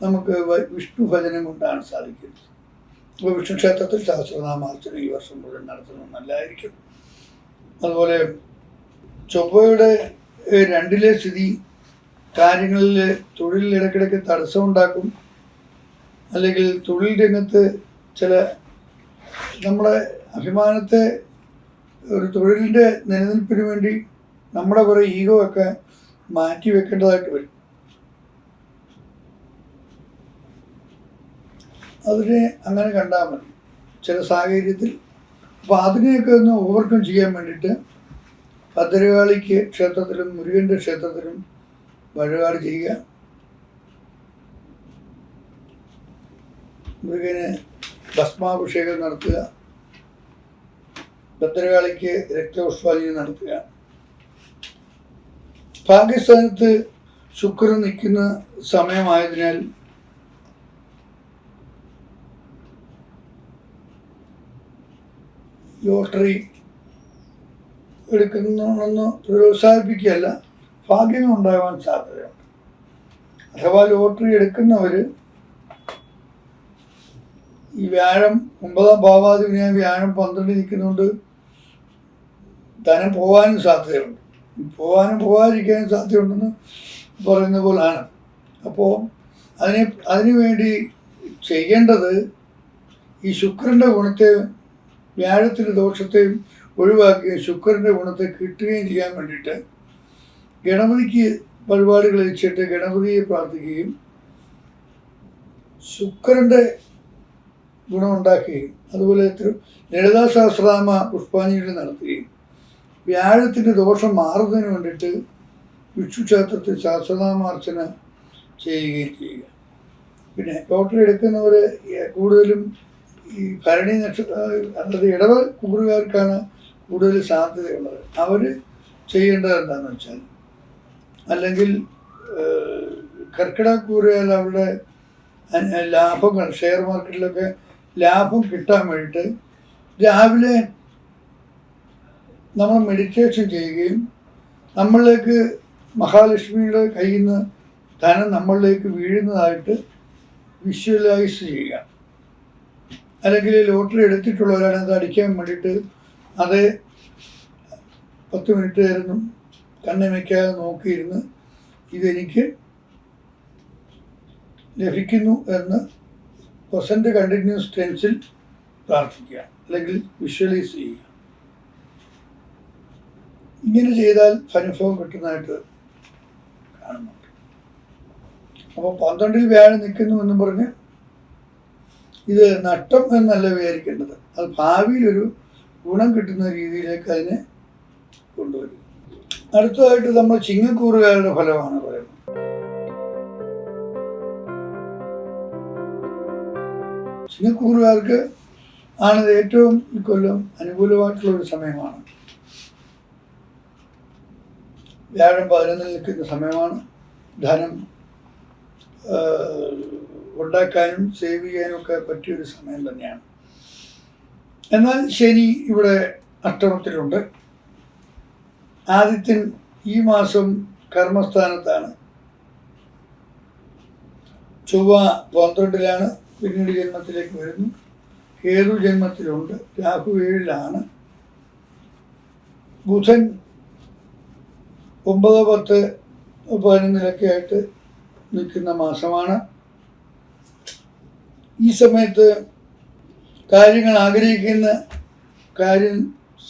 നമുക്ക് വിഷ്ണു ഭജനം കൊണ്ടാണ് സാധിക്കുന്നത്. അപ്പോൾ വിഷ്ണു ക്ഷേത്രത്തിൽ സഹസ്രനാമാർച്ചന ഈ വർഷം മുഴുവൻ നടത്തുന്നത് നല്ലതായിരിക്കും. അതുപോലെ ചൊവ്വയുടെ 2-ലെ സ്ഥിതി കാര്യങ്ങളിൽ തൊഴിലിൽ ഇടയ്ക്കിടയ്ക്ക് തടസ്സമുണ്ടാക്കും, അല്ലെങ്കിൽ തൊഴിൽ രംഗത്ത് ചില നമ്മുടെ അഭിമാനത്തെ, ഒരു തൊഴിലിൻ്റെ നിലനിൽപ്പിന് വേണ്ടി നമ്മുടെ കുറേ ഈഗോ ഒക്കെ മാറ്റി വെക്കേണ്ടതായിട്ട് വരും. അതിനെ അങ്ങനെ കണ്ടാൽ മതി. ചില സാഹചര്യത്തിൽ. അപ്പോൾ അതിനെയൊക്കെ ഒന്ന് ഓവർകം ചെയ്യാൻ വേണ്ടിയിട്ട് ഭദ്രകാളിക്ക് ക്ഷേത്രത്തിലും മുരുകൻ്റെ ക്ഷേത്രത്തിലും വഴിപാട് ചെയ്യുക. മുരുകന് ഭസ്മാഭിഷേകം നടത്തുക, ഭദ്രകാളിക്ക് രക്തപുഷ്പാഞ്ജലി നടത്തുക. ഭാഗ്യസ്ഥാനത്ത് ശുക്രൻ നിൽക്കുന്ന സമയമായതിനാൽ ലോട്ടറി എടുക്കുന്നതെന്ന് പ്രോത്സാഹിപ്പിക്കുകയല്ല, ഭാഗ്യങ്ങൾ ഉണ്ടാകാൻ സാധ്യതയുണ്ട്. അഥവാ ലോട്ടറി എടുക്കുന്നവർ ഈ വ്യാഴം 9-ാം ഭാവാധിപനായ വ്യാഴം 12 നിൽക്കുന്നതുകൊണ്ട് ധനം പോകാനും സാധ്യതയുണ്ട്, പോകാതിരിക്കാനും സാധ്യതയുണ്ടെന്ന് പറയുന്ന പോലാണ്. അപ്പോൾ അതിനു വേണ്ടി ചെയ്യേണ്ടത് ഈ ശുക്രൻ്റെ ഗുണത്തെ, വ്യാഴത്തിൻ്റെ ദോഷത്തെയും ഒഴിവാക്കി ശുക്രൻ്റെ ഗുണത്തെ കിട്ടുകയും ചെയ്യാൻ വേണ്ടിയിട്ട് ഗണപതിക്ക് വഴിപാടുകൾ വെച്ചിട്ട് ഗണപതിയെ പ്രാർത്ഥിക്കുകയും ശുക്രൻ്റെ ഗുണമുണ്ടാക്കുകയും അതുപോലെ ലളിതാ സഹസ്രനാമ പുഷ്പാഞ്ജലി നടത്തുകയും വ്യാഴത്തിൻ്റെ ദോഷം മാറുന്നതിന് വേണ്ടിയിട്ട് വിഷ്ണു ക്ഷേത്രത്തിൽ സഹസ്രനാമാർച്ചന ചെയ്യുകയും ചെയ്യുക. പിന്നെ ലോട്ടറി എടുക്കുന്നവർ കൂടുതലും ഈ ഭരണി അതായത് ഇടവ കൂറുകാർക്കാണ് കൂടുതൽ സാധ്യതയുള്ളത്. അവർ ചെയ്യേണ്ടത് എന്താണെന്ന് വെച്ചാൽ, അല്ലെങ്കിൽ കർക്കിടക കൂറുകാർ അവരുടെ ലാഭങ്ങൾ ഷെയർ മാർക്കറ്റിലൊക്കെ ലാഭം കിട്ടാൻ വേണ്ടിയിട്ട് രാവിലെ നമ്മൾ മെഡിറ്റേഷൻ ചെയ്യുകയും നമ്മളിലേക്ക് മഹാലക്ഷ്മിയുടെ കയ്യിൽ നിന്ന് ധനം നമ്മളിലേക്ക് വീഴുന്നതായിട്ട് വിഷ്വലൈസ് ചെയ്യുക. അല്ലെങ്കിൽ ലോട്ടറി എടുത്തിട്ടുള്ളവരാണ് അത് അടിക്കാൻ വേണ്ടിയിട്ട് അത് 10 മിനിറ്റ് ആയിരുന്നു കണ്ണമയ്ക്കാതെ നോക്കിയിരുന്ന് ഇതെനിക്ക് ലഭിക്കുന്നു എന്ന് പ്രസൻറ്റ് കണ്ടിന്യൂസ് ടെൻസിൽ പ്രാർത്ഥിക്കുക, അല്ലെങ്കിൽ വിഷ്വലൈസ് ചെയ്യുക. ഇങ്ങനെ ചെയ്താൽ അനുഭവം കിട്ടുന്നതായിട്ട് കാണുന്നുണ്ട്. അപ്പോൾ 12-ൽ വ്യാഴം നിൽക്കുന്നു എന്നും പറഞ്ഞ് ഇത് നഷ്ടം എന്നല്ല വിചാരിക്കേണ്ടത്, അത് ഭാവിയിലൊരു ഗുണം കിട്ടുന്ന രീതിയിലേക്ക് അതിനെ കൊണ്ടുവരിക. അടുത്തതായിട്ട് നമ്മൾ ചിങ്ങക്കൂറുകാരുടെ ഫലമാണ് പറയുന്നത്. ചിങ്ങക്കൂറുകാർക്ക് ആണ് ഏറ്റവും ഇക്കൊല്ലം അനുകൂലമായിട്ടുള്ള ഒരു സമയമാണ്. വ്യാഴം 11-ൽ നിൽക്കുന്ന സമയമാണ്. ധനം ഉണ്ടാക്കാനും സേവ് ചെയ്യാനും ഒക്കെ പറ്റിയൊരു സമയം തന്നെയാണ്. എന്നാൽ ശനി ഇവിടെ അഷ്ടമത്തിലുണ്ട്. ആദിത്യൻ ഈ മാസം കർമ്മസ്ഥാനത്താണ്. ചൊവ്വ 12-ലാണ്, പിന്നീട് ജന്മത്തിലേക്ക് വരുന്നു. കേതു ജന്മത്തിലുണ്ട്. രാഹു 7-ലാണ്. ബുധൻ 9, 10, 11-ലൊക്കെ ആയിട്ട് നിൽക്കുന്ന മാസമാണ്. ഈ സമയത്ത് കാര്യങ്ങൾ ആഗ്രഹിക്കുന്ന കാര്യം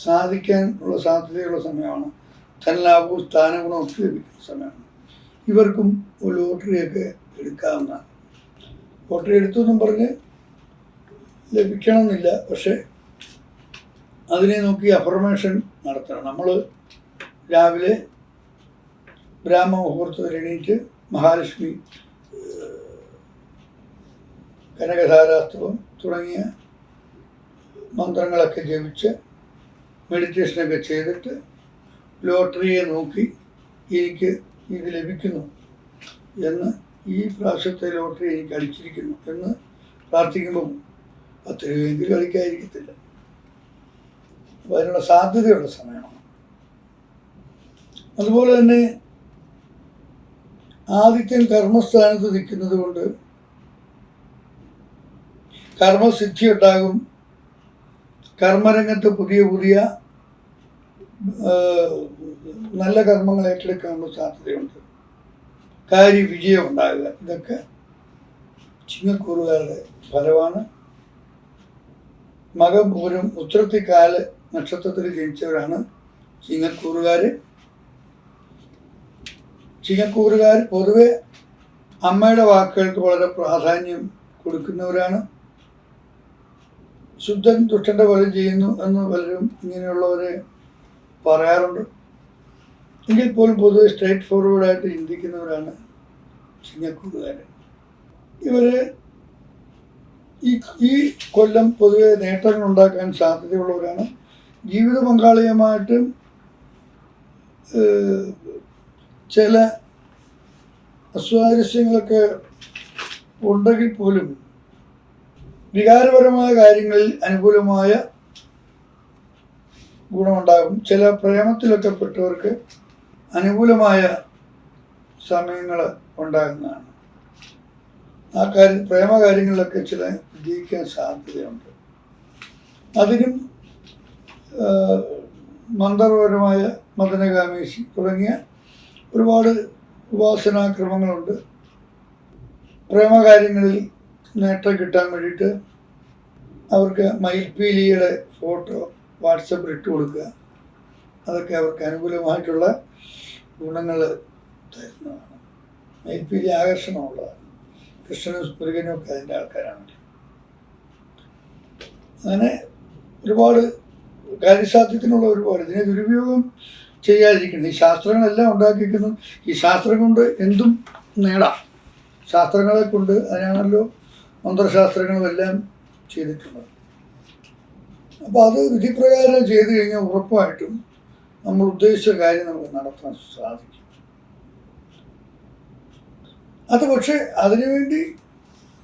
സാധിക്കാനുള്ള സാധ്യതയുള്ള സമയമാണ്. ധനലാഭവും സ്ഥാനഗുണവും ഒക്കെ ലഭിക്കുന്ന സമയമാണ്. ഇവർക്കും ലോട്ടറിയൊക്കെ എടുക്കാവുന്നതാണ്. ലോട്ടറി എടുത്തെന്നും പറഞ്ഞ് ലഭിക്കണമെന്നില്ല, പക്ഷെ അതിനെ നോക്കി അഫർമേഷൻ നടത്തണം. നമ്മൾ രാവിലെ ബ്രാഹ്മ മുഹൂർത്തത്തിൽ എണീറ്റ് മഹാലക്ഷ്മി, കനകധാരാസ്തവം തുടങ്ങിയ മന്ത്രങ്ങളൊക്കെ ജപിച്ച് മെഡിറ്റേഷനൊക്കെ ചെയ്തിട്ട് ലോട്ടറിയെ നോക്കി എനിക്ക് ഇത് ലഭിക്കുന്നു എന്ന്, ഈ പ്രാവശ്യത്തെ ലോട്ടറി എനിക്ക് അടിച്ചിരിക്കുന്നു എന്ന് പ്രാർത്ഥിക്കുമ്പം 10 രൂപയെങ്കിലും അടിക്കാതിരിക്കത്തില്ല. അപ്പോൾ അതിനുള്ള സാധ്യതയുള്ള സമയമാണ്. അതുപോലെ തന്നെ ആദിത്യൻ കർമ്മസ്ഥാനത്ത് നിൽക്കുന്നത് കൊണ്ട് കർമ്മസിദ്ധി ഉണ്ടാകും. കർമ്മരംഗത്ത് പുതിയ പുതിയ നല്ല കർമ്മങ്ങൾ ഏറ്റെടുക്കാനുള്ള സാധ്യതയുണ്ട്. കാര്യവിജയം ഉണ്ടാകുക. ഇതൊക്കെ ചിങ്ങക്കൂറുകാരുടെ ഫലമാണ്. മകം, പൂരം, ഉത്രത്തിക്കാല് നക്ഷത്രത്തിൽ ജനിച്ചവരാണ് ചിങ്ങക്കൂറുകാർ. ചിങ്ങക്കൂറുകാർ പൊതുവെ അമ്മയുടെ വാക്കുകൾക്ക് വളരെ പ്രാധാന്യം കൊടുക്കുന്നവരാണ്. ശുദ്ധൻ ദുഷ്ടൻ്റെ ഫലം ചെയ്യുന്നു എന്ന് പലരും ഇങ്ങനെയുള്ളവരെ പറയാറുണ്ട്. എങ്കിൽ പോലും പൊതുവെ സ്ട്രേറ്റ് ഫോർവേഡായിട്ട് ചിന്തിക്കുന്നവരാണ് ചിങ്ങക്കൂറുകാർ. ഇവർ ഈ കൊല്ലം പൊതുവെ നേട്ടങ്ങൾ ഉണ്ടാക്കാൻ സാധ്യതയുള്ളവരാണ്. ജീവിത പങ്കാളിയുമായിട്ട് ചില അസ്വാരസ്യങ്ങളൊക്കെ ഉണ്ടെങ്കിൽ പോലും വികാരപരമായ കാര്യങ്ങളിൽ അനുകൂലമായ ഗുണമുണ്ടാകും. ചില പ്രേമത്തിലൊക്കെ പെട്ടവർക്ക് അനുകൂലമായ സമയങ്ങൾ ഉണ്ടാകുന്നതാണ്. ആ പ്രേമകാര്യങ്ങളിലൊക്കെ ചില വിജയിക്കാൻ സാധ്യതയുണ്ട്. അതിനും മന്ത്രപരമായ മദനകാമേശി തുടങ്ങിയ ഒരുപാട് ഉപാസനാക്രമങ്ങളുണ്ട്. പ്രേമകാര്യങ്ങളിൽ നേട്ടം കിട്ടാൻ വേണ്ടിയിട്ട് അവർക്ക് മയിൽപ്പീലിയുടെ ഫോട്ടോ വാട്സപ്പിൽ ഇട്ട് കൊടുക്കുക. അതൊക്കെ അവർക്ക് അനുകൂലമായിട്ടുള്ള ഗുണങ്ങൾ തരുന്നതാണ്. മയിൽപ്പീലി ആകർഷണമുള്ളതാണ്. കൃഷ്ണനും മുരുകനും ഒക്കെ അതിൻ്റെ ആൾക്കാരാണ്. അങ്ങനെ ഒരുപാട് കാര്യസാധ്യത്തിനുള്ള ഒരുപാട് ഇതിനെ ദുരുപയോഗം ചെയ്യാതിരിക്കണം. ഈ ശാസ്ത്രങ്ങളെല്ലാം ഉണ്ടാക്കിയിരിക്കുന്നു. ഈ ശാസ്ത്രം കൊണ്ട് എന്തും നേടാം. ശാസ്ത്രങ്ങളെ കൊണ്ട് അതിനാണല്ലോ മന്ത്രശാസ്ത്രങ്ങളുമെല്ലാം ചെയ്തിട്ടുള്ളത്. അപ്പോൾ അത് വിധിപ്രകാരം ചെയ്തു കഴിഞ്ഞാൽ ഉറപ്പായിട്ടും നമ്മൾ ഉദ്ദേശിച്ച കാര്യം നമുക്ക് നടത്താൻ സാധിക്കും. അത് പക്ഷേ അതിനുവേണ്ടി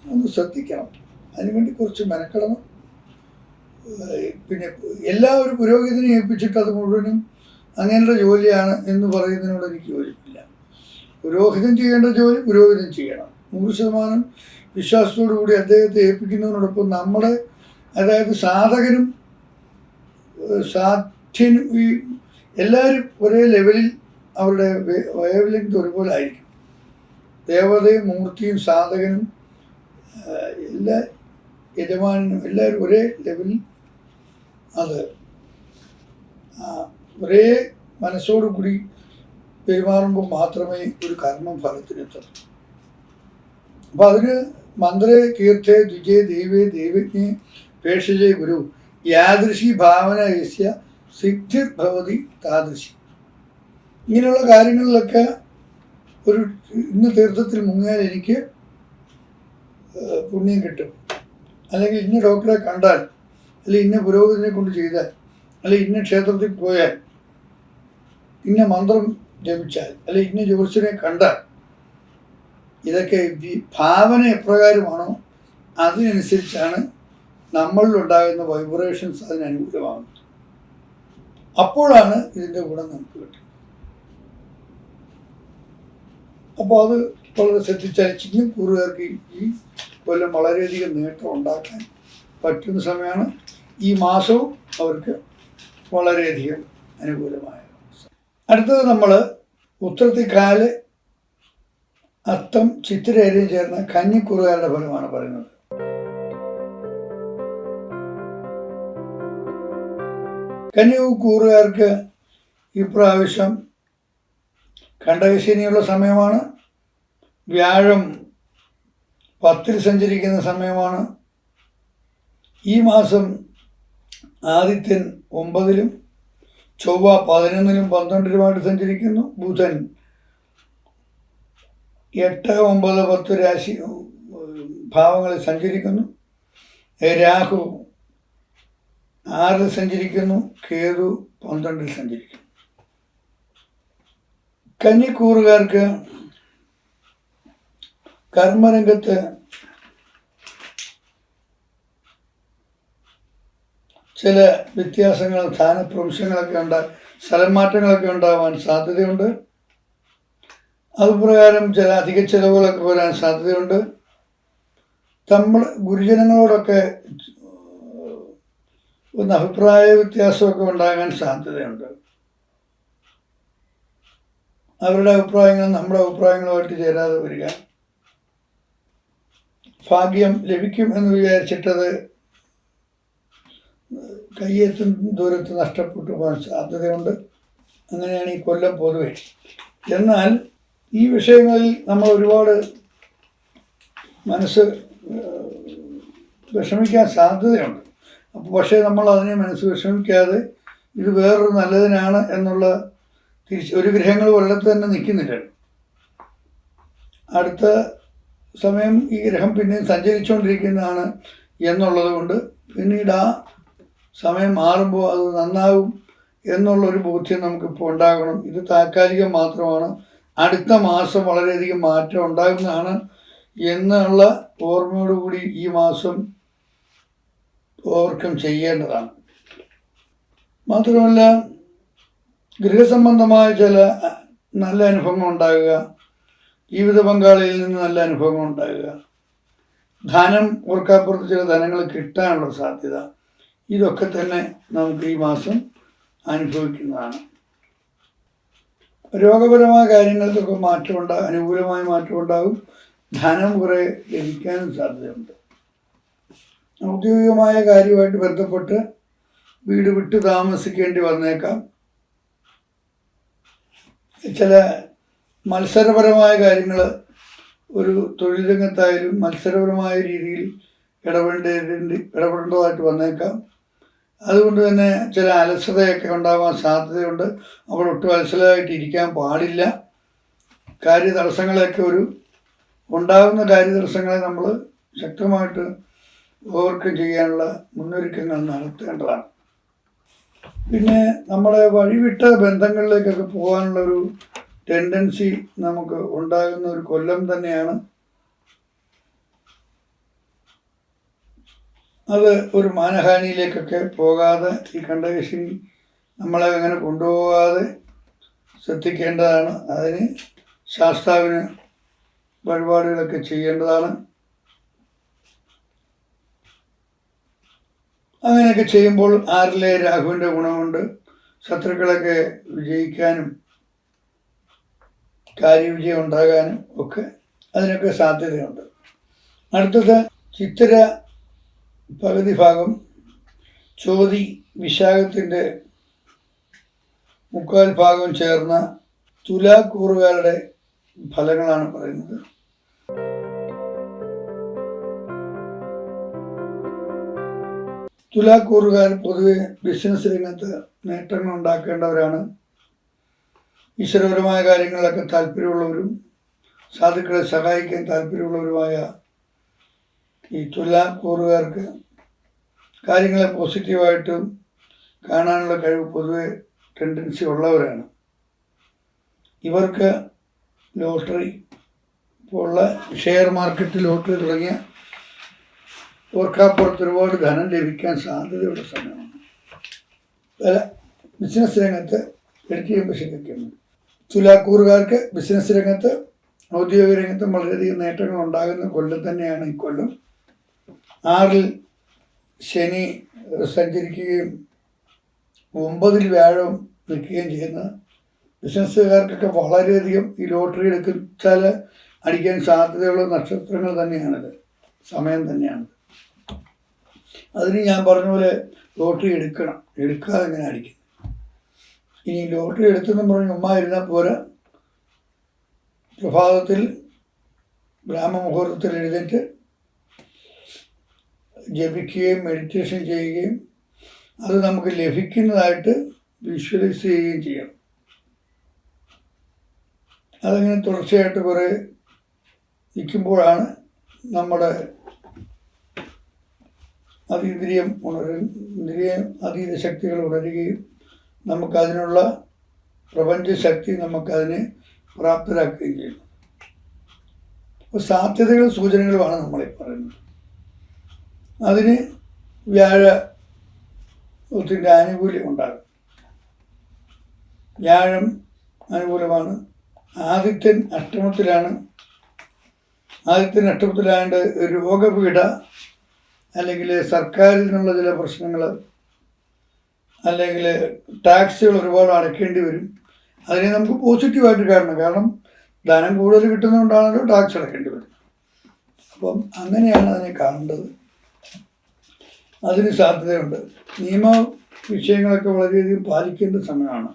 ഒന്ന് ശ്രദ്ധിക്കണം, അതിനുവേണ്ടി കുറച്ച് മെനക്കെടണം. പിന്നെ എല്ലാവരും പുരോഹിതനെ ഏൽപ്പിച്ചിട്ട് അത് മുഴുവനും അങ്ങനെയുള്ള ജോലിയാണ് എന്ന് പറയുന്നതിനോട് എനിക്ക് യോജിപ്പില്ല. പുരോഹിതൻ ചെയ്യേണ്ട ജോലി പുരോഹിതൻ ചെയ്യണം. 100% വിശ്വാസത്തോടു കൂടി അദ്ദേഹത്തെ ഏൽപ്പിക്കുന്നതിനോടൊപ്പം നമ്മുടെ, അതായത് സാധകനും സാധ്യനും ഈ എല്ലാവരും ഒരേ ലെവലിൽ അവരുടെ വേവ് ലെങ്ത് ഒരുപോലെ ആയിരിക്കും. ദേവതയും മൂർത്തിയും സാധകനും എല്ലാ യജമാനും എല്ലാവരും ഒരേ ലെവലിൽ അത് ഒരേ മനസ്സോടുകൂടി പെരുമാറുമ്പോൾ മാത്രമേ ഒരു കർമ്മം ഫലത്തിനെത്തുള്ളൂ. അപ്പം അതിന് മന്ത്രേ തീർത്ഥേ ദ്വിജേ ദൈവേ ദൈവജ്ഞേ പേഷജേ ഗുരു യാദൃശി ഭാവന യസ്യ സിദ്ധിർ ഭവതി താദൃശി. ഇങ്ങനെയുള്ള കാര്യങ്ങളിലൊക്കെ ഒരു ഇന്ന തീർത്ഥത്തിൽ മുങ്ങിയാൽ എനിക്ക് പുണ്യം കിട്ടും, അല്ലെങ്കിൽ ഇന്ന ഡോക്ടറെ കണ്ടാൽ, അല്ലെങ്കിൽ ഇന്ന പുരോഹിതനെ കൊണ്ട് ചെയ്താൽ, അല്ലെങ്കിൽ ഇന്ന ക്ഷേത്രത്തിൽ പോയാൽ, ഇന്ന മന്ത്രം ജപിച്ചാൽ, അല്ലെങ്കിൽ ഇന്ന ജ്യോത്സ്യനെ കണ്ടാൽ, ഇതൊക്കെ ഭാവന എപ്രകാരമാണോ അതിനനുസരിച്ചാണ് നമ്മളിലുണ്ടാകുന്ന വൈബ്രേഷൻസ് അതിനനുകൂലമാകുന്നത്. അപ്പോഴാണ് ഇതിൻ്റെ ഗുണം നമുക്ക് കിട്ടുന്നത്. അപ്പോൾ അത് വളരെ ശ്രദ്ധിച്ചാൽ ചിങ്ങക്കൂറുകാർക്ക് ഈ കൊല്ലം വളരെയധികം നേട്ടം ഉണ്ടാക്കാൻ പറ്റുന്ന സമയമാണ്. ഈ മാസവും അവർക്ക് വളരെയധികം അനുകൂലമായ. അടുത്തത് നമ്മൾ ഉത്രത്തിക്കാല് അത്തം ചിത്തിരേരയും ചേർന്ന കന്നിക്കൂറുകാരുടെ ഫലമാണ് പറയുന്നത്. കന്നിക്കൂറുകാർക്ക് ഇപ്രാവശ്യം ഖണ്ഡകശനിയുള്ള സമയമാണ്. വ്യാഴം 10-ൽ സഞ്ചരിക്കുന്ന സമയമാണ്. ഈ മാസം ആദിത്യൻ 9-ലും ചൊവ്വ 11-ലും 12-ലുമായിട്ട് സഞ്ചരിക്കുന്നു. ബുധൻ 8, 9, 10 രാശി ഭാവങ്ങളിൽ സഞ്ചരിക്കുന്നു. രാഹു 6-ൽ സഞ്ചരിക്കുന്നു. കേതു 12-ൽ സഞ്ചരിക്കുന്നു. കന്നിക്കൂറുകാർക്ക് കർമ്മരംഗത്ത് ചില വ്യത്യാസങ്ങളും സ്ഥാനഭ്രംശങ്ങളൊക്കെ സ്ഥലം മാറ്റങ്ങളൊക്കെ ഉണ്ടാവാൻ സാധ്യതയുണ്ട്. അതുപ്രകാരം ചില അധിക ചെലവുകളൊക്കെ വരാൻ സാധ്യതയുണ്ട്. നമ്മൾ ഗുരുജനങ്ങളോടൊക്കെ ഒന്ന് അഭിപ്രായ വ്യത്യാസമൊക്കെ ഉണ്ടാകാൻ സാധ്യതയുണ്ട്. അവരുടെ അഭിപ്രായങ്ങൾ നമ്മുടെ അഭിപ്രായങ്ങളുമായിട്ട് ചേരാതെ വരിക. ഭാഗ്യം ലഭിക്കും എന്ന് വിചാരിച്ചിട്ടത് കയ്യെത്തും ദൂരത്ത് നഷ്ടപ്പെട്ടു പോകാൻ സാധ്യതയുണ്ട്. അങ്ങനെയാണ് ഈ കൊല്ലം പൊതുവെ. എന്നാൽ ഈ വിഷയങ്ങളിൽ നമ്മൾ ഒരുപാട് മനസ്സ് വിഷമിക്കാൻ സാധ്യതയുണ്ട്. അപ്പോൾ പക്ഷേ നമ്മൾ അതിനെ മനസ്സ് വിഷമിക്കാതെ ഇത് വേറൊരു നല്ലതിനാണ് എന്നുള്ള ഒരു ഗ്രഹങ്ങൾ ഒരിടത്ത് തന്നെ നിൽക്കുന്നില്ല. അടുത്ത സമയം ഈ ഗ്രഹം പിന്നെയും സഞ്ചരിച്ചുകൊണ്ടിരിക്കുന്നതാണ് എന്നുള്ളത് കൊണ്ട് പിന്നീട് ആ സമയം മാറുമ്പോൾ അത് നന്നാവും എന്നുള്ളൊരു ബോധ്യം നമുക്കിപ്പോൾ ഉണ്ടാകണം. ഇത് താൽക്കാലികം മാത്രമാണ്, അടുത്ത മാസം വളരെയധികം മാറ്റം ഉണ്ടാകുന്നതാണ് എന്നുള്ള ഓർമ്മയോടുകൂടി ഈ മാസം ഓവർകം ചെയ്യേണ്ടതാണ്. മാത്രമല്ല ഗൃഹസംബന്ധമായ ചില നല്ല അനുഭവങ്ങൾ ഉണ്ടാകുക, ജീവിത പങ്കാളിയിൽ നിന്ന് നല്ല അനുഭവങ്ങൾ ഉണ്ടാകുക, ധനം ഓർക്കാപ്പുറത്ത് ചില ധനങ്ങൾ കിട്ടാനുള്ള സാധ്യത, ഇതൊക്കെ തന്നെ നമുക്ക് ഈ മാസം അനുഭവിക്കുന്നതാണ്. രോഗപരമായ കാര്യങ്ങൾക്കൊക്കെ മാറ്റമുണ്ടാകും, അനുകൂലമായ മാറ്റമുണ്ടാകും. ധനം കുറേ ലഭിക്കാനും സാധ്യതയുണ്ട്. ഔദ്യോഗികമായ കാര്യമായിട്ട് ബന്ധപ്പെട്ട് വീട് വിട്ട് താമസിക്കേണ്ടി വന്നേക്കാം. ചില മത്സരപരമായ കാര്യങ്ങൾ ഒരു തൊഴിൽ രംഗത്തായാലും മത്സരപരമായ രീതിയിൽ ഇടപെടേണ്ടതായിട്ട് വന്നേക്കാം. അതുകൊണ്ട് തന്നെ ചില അലസതയൊക്കെ ഉണ്ടാകാൻ സാധ്യതയുണ്ട്. അവിടെ ഒട്ടും അലസതയായിട്ട് ഇരിക്കാൻ പാടില്ല. കാര്യതടസ്സങ്ങളൊക്കെ ഉണ്ടാകുന്ന കാര്യതടസ്സങ്ങളെ നമ്മൾ ശക്തമായിട്ട് ഓവർകം ചെയ്യാനുള്ള മുന്നൊരുക്കങ്ങൾ നടത്തേണ്ടതാണ്. പിന്നെ നമ്മളെ വഴിവിട്ട ബന്ധങ്ങളിലേക്കൊക്കെ പോകാനുള്ളൊരു ടെൻഡൻസി നമുക്ക് ഉണ്ടാകുന്ന ഒരു കൊല്ലം തന്നെയാണ്. അത് ഒരു മാനഹാനിയിലേക്കൊക്കെ പോകാതെ ഈ കണ്ടകശിനി നമ്മളെ അങ്ങനെ കൊണ്ടുപോകാതെ ശ്രദ്ധിക്കേണ്ടതാണ്. അതിന് ശാസ്താവിന് വഴിപാടുകളൊക്കെ ചെയ്യേണ്ടതാണ്. അങ്ങനെയൊക്കെ ചെയ്യുമ്പോൾ 6 രാഹുവിൻ്റെ ഗുണമുണ്ട്. ശത്രുക്കളൊക്കെ വിജയിക്കാനും കാര്യവിജയം ഉണ്ടാകാനും ഒക്കെ അതിനൊക്കെ സാധ്യതയുണ്ട്. അടുത്തത് ചിത്തിര പകുതി ഭാഗം, ചോതി വിശാഖത്തിൻ്റെ 3/4 ഭാഗം ചേർന്ന തുലാക്കൂറുകാരുടെ ഫലങ്ങളാണ് പറയുന്നത്. തുലാക്കൂറുകാർ പൊതുവെ ബിസിനസ് രംഗത്ത് നേട്ടങ്ങൾ ഉണ്ടാക്കേണ്ടവരാണ്. ഈശ്വരപരമായ കാര്യങ്ങളിലൊക്കെ താല്പര്യമുള്ളവരും സാധുക്കളെ സഹായിക്കാൻ താല്പര്യമുള്ളവരുമായ ഈ തുലാക്കൂറുകാർക്ക് കാര്യങ്ങളെ പോസിറ്റീവായിട്ടും കാണാനുള്ള കഴിവ് പൊതുവെ ടെൻഡൻസി ഉള്ളവരാണ്. ഇവർക്ക് ലോട്ടറി പോലുള്ള ഷെയർ മാർക്കറ്റ്, ലോട്ടറി തുടങ്ങിയ ഓർക്കാപ്പുറത്ത് ഒരുപാട് ധനം ലഭിക്കാൻ സാധ്യതയുള്ള സമയമാണ്. പല ബിസിനസ് രംഗത്ത് എടുത്തു ചെയ്യുമ്പോൾ ശരിക്കുന്നു. തുലാക്കൂറുകാർക്ക് ബിസിനസ് രംഗത്ത്, ഔദ്യോഗിക രംഗത്തും വളരെയധികം നേട്ടങ്ങൾ ഉണ്ടാകുന്ന കൊല്ലം തന്നെയാണ് ഈ കൊല്ലം. 6 ശനി സഞ്ചരിക്കുകയും 9 വ്യാഴം നിൽക്കുകയും ചെയ്യുന്ന ബിസിനസ്സുകാർക്കൊക്കെ വളരെയധികം ഈ ലോട്ടറി എടുച്ചാൽ അടിക്കാൻ സാധ്യതയുള്ള നക്ഷത്രങ്ങൾ തന്നെയാണിത്, സമയം തന്നെയാണ്. അതിന് ഞാൻ പറഞ്ഞ പോലെ ലോട്ടറി എടുക്കാതെ എങ്ങനെ അടിക്കും. ഇനി ലോട്ടറി എടുത്തെന്ന് പറഞ്ഞ് ഉമ്മ ഇരുന്നാൽ പോരാ. പ്രഭാതത്തിൽ ബ്രാഹ്മമുഹൂർത്തത്തിൽ എഴുന്നേറ്റ് ജപിക്കുകയും മെഡിറ്റേഷൻ ചെയ്യുകയും അത് നമുക്ക് ലഭിക്കുന്നതായിട്ട് വിഷ്വലൈസ് ചെയ്യുകയും ചെയ്യണം. അതങ്ങനെ തുടർച്ചയായിട്ട് കുറേ നിൽക്കുമ്പോഴാണ് നമ്മുടെ അതീത ശക്തികൾ ഉണരുകയും നമുക്കതിനുള്ള പ്രപഞ്ചശക്തി നമുക്കതിനെ പ്രാപ്തരാക്കുകയും ചെയ്യും. അപ്പോൾ സാധ്യതകളും സൂചനകളുമാണ് നമ്മളീ പറയുന്നത്. അതിന് വ്യാഴത്തിൻ്റെ ആനുകൂല്യം ഉണ്ടാകും. വ്യാഴം അനുകൂലമാണ്. ആദിത്യൻ അഷ്ടമത്തിലാണ്. ആദിത്യൻ അഷ്ടമത്തിലായതുകൊണ്ട് രോഗപീഠ, അല്ലെങ്കിൽ സർക്കാരിൽ നിന്നുള്ള ചില പ്രശ്നങ്ങൾ, അല്ലെങ്കിൽ ടാക്സുകൾ ഒരുപാട് അടയ്ക്കേണ്ടി വരും. അതിനെ നമുക്ക് പോസിറ്റീവായിട്ട് കാണണം. കാരണം ധനം കൂടുതൽ കിട്ടുന്നതുകൊണ്ടാണല്ലോ ടാക്സ് അടയ്ക്കേണ്ടി വരും. അപ്പം അങ്ങനെയാണ് അതിനെ കാണേണ്ടത്. അതിന് സാധ്യതയുണ്ട്. നിയമ വിഷയങ്ങളൊക്കെ വളരെയധികം പാലിക്കേണ്ട സമയമാണ്.